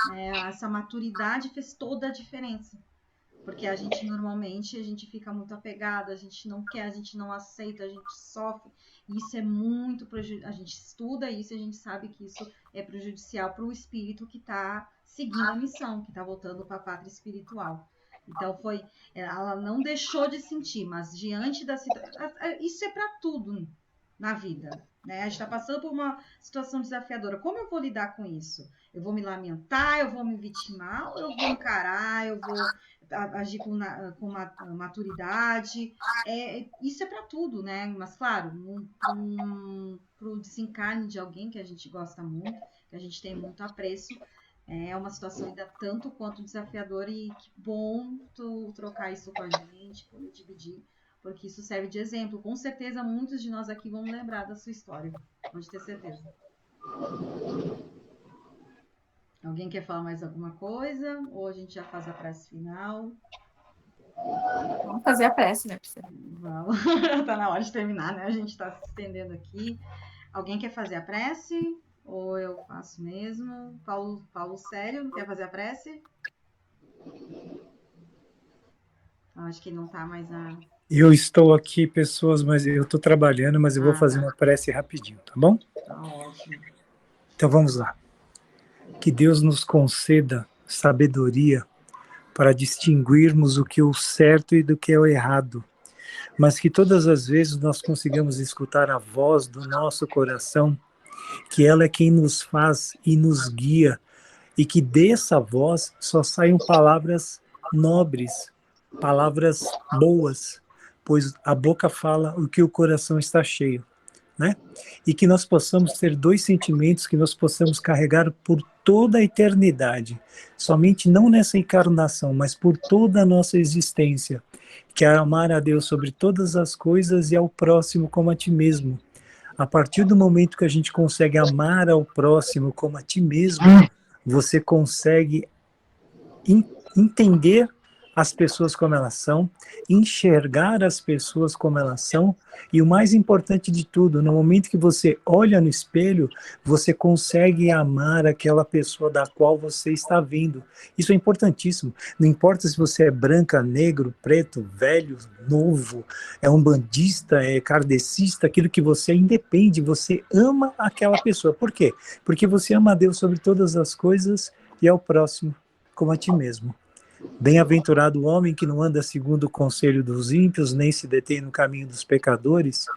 né? Essa maturidade fez toda a diferença, porque a gente normalmente fica muito apegado, a gente não quer, a gente não aceita, a gente sofre, e isso é muito prejudicial. A gente estuda isso e a gente sabe que isso é prejudicial para o espírito que está seguindo a missão, que está voltando para a pátria espiritual. Então ela não deixou de sentir, mas diante da situação, isso é para tudo na vida, né? A gente está passando por uma situação desafiadora. Como eu vou lidar com isso? Eu vou me lamentar, eu vou me vitimar, ou eu vou encarar, eu vou agir com maturidade? Isso é para tudo, né? Mas claro, para o desencarne de alguém que a gente gosta muito, que a gente tem muito apreço, é uma situação ainda tanto quanto desafiadora, e que bom tu trocar isso com a gente, poder dividir, porque isso serve de exemplo. Com certeza muitos de nós aqui vão lembrar da sua história, pode ter certeza. Alguém quer falar mais alguma coisa? Ou a gente já faz a prece final? Vamos fazer a prece, né, Priscila? Vamos. Tá na hora de terminar, né? A gente tá se estendendo aqui. Alguém quer fazer a prece? Ou eu faço mesmo? Paulo Sério, quer fazer a prece? Acho que ele não tá mais na... Eu estou aqui, pessoas, mas eu estou trabalhando, mas eu vou fazer uma prece rapidinho, tá bom? Tá ótimo. Então vamos lá. Que Deus nos conceda sabedoria para distinguirmos o que é o certo e do que é o errado, mas que todas as vezes nós consigamos escutar a voz do nosso coração, que ela é quem nos faz e nos guia, e que dessa voz só saiam palavras nobres, palavras boas, pois a boca fala o que o coração está cheio, né? E que nós possamos ter dois sentimentos que nós possamos carregar por toda a eternidade, somente não nessa encarnação, mas por toda a nossa existência, que é amar a Deus sobre todas as coisas e ao próximo como a ti mesmo. A partir do momento que a gente consegue amar ao próximo como a ti mesmo, você consegue entender as pessoas como elas são, enxergar as pessoas como elas são, e o mais importante de tudo, no momento que você olha no espelho, você consegue amar aquela pessoa da qual você está vendo. Isso é importantíssimo. Não importa se você é branca, negro, preto, velho, novo, é umbandista, é kardecista, aquilo que você independe, você ama aquela pessoa. Por quê? Porque você ama a Deus sobre todas as coisas e ao próximo como a ti mesmo. Bem-aventurado o homem que não anda segundo o conselho dos ímpios, nem se detém no caminho dos pecadores,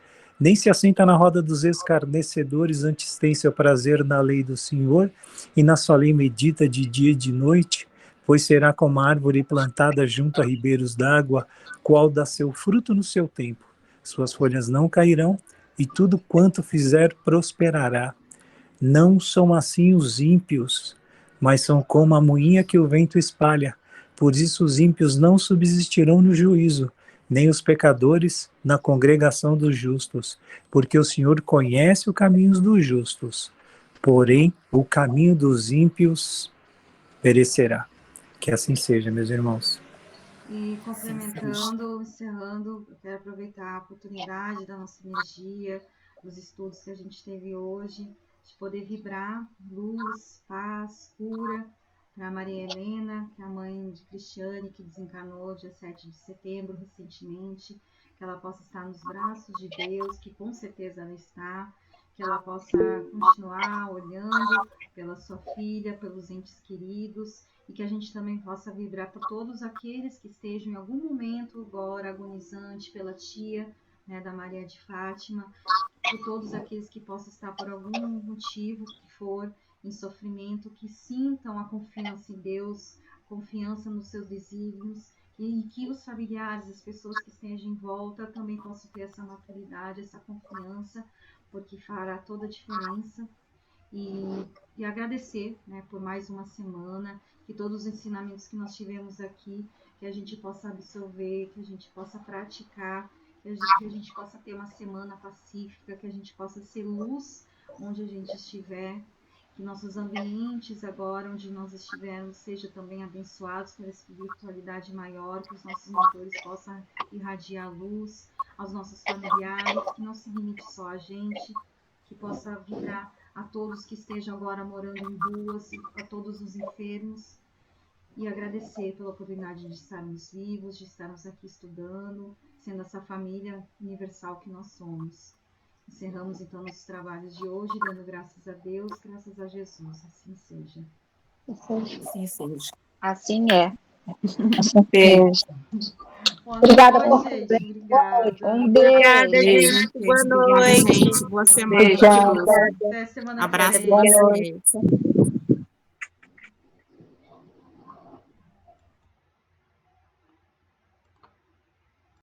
nem se assenta na roda dos escarnecedores, antes tem seu prazer na lei do Senhor, e na sua lei medita de dia e de noite. pois será como árvore plantada junto a ribeiros d'água, qual dá seu fruto no seu tempo. Suas folhas não cairão, e tudo quanto fizer prosperará. Não são assim os ímpios, mas são como a moinha que o vento espalha. Por isso os ímpios não subsistirão no juízo, nem os pecadores na congregação dos justos, porque o Senhor conhece os caminhos dos justos, porém o caminho dos ímpios perecerá. Que assim seja, meus irmãos. E complementando, encerrando, eu quero aproveitar a oportunidade da nossa energia, dos estudos que a gente teve hoje, de poder vibrar luz, paz, cura para Maria Helena, que é a mãe de Cristiane, que desencarnou dia 7 de setembro, recentemente, que ela possa estar nos braços de Deus, que com certeza ela está, que ela possa continuar olhando pela sua filha, pelos entes queridos, e que a gente também possa vibrar por todos aqueles que estejam em algum momento agora agonizante pela tia, né, da Maria de Fátima, por todos aqueles que possam estar por algum motivo que for em sofrimento, que sintam a confiança em Deus, confiança nos seus desígnios, e que os familiares, as pessoas que estejam em volta também possam ter essa maturidade, essa confiança, porque fará toda a diferença. E agradecer, né, por mais uma semana, que todos os ensinamentos que nós tivemos aqui, que a gente possa absorver, que a gente possa praticar, que a gente possa ter uma semana pacífica, que a gente possa ser luz onde a gente estiver, que nossos ambientes agora, onde nós estivermos, sejam também abençoados pela espiritualidade maior, que os nossos mentores possam irradiar luz aos nossos familiares, que não se limite só a gente, que possa vibrar a todos que estejam agora morando em ruas, a todos os enfermos, e agradecer pela oportunidade de estarmos vivos, de estarmos aqui estudando, sendo essa família universal que nós somos. Encerramos então nossos trabalhos de hoje, dando graças a Deus, graças a Jesus. Assim seja. Assim seja. Assim é. Beijo. Obrigada por gente. Obrigada. Um beijo. Obrigada, gente. Boa noite. Gente. Boa semana. Beijão. Até semana que Abraço vem. para vocês.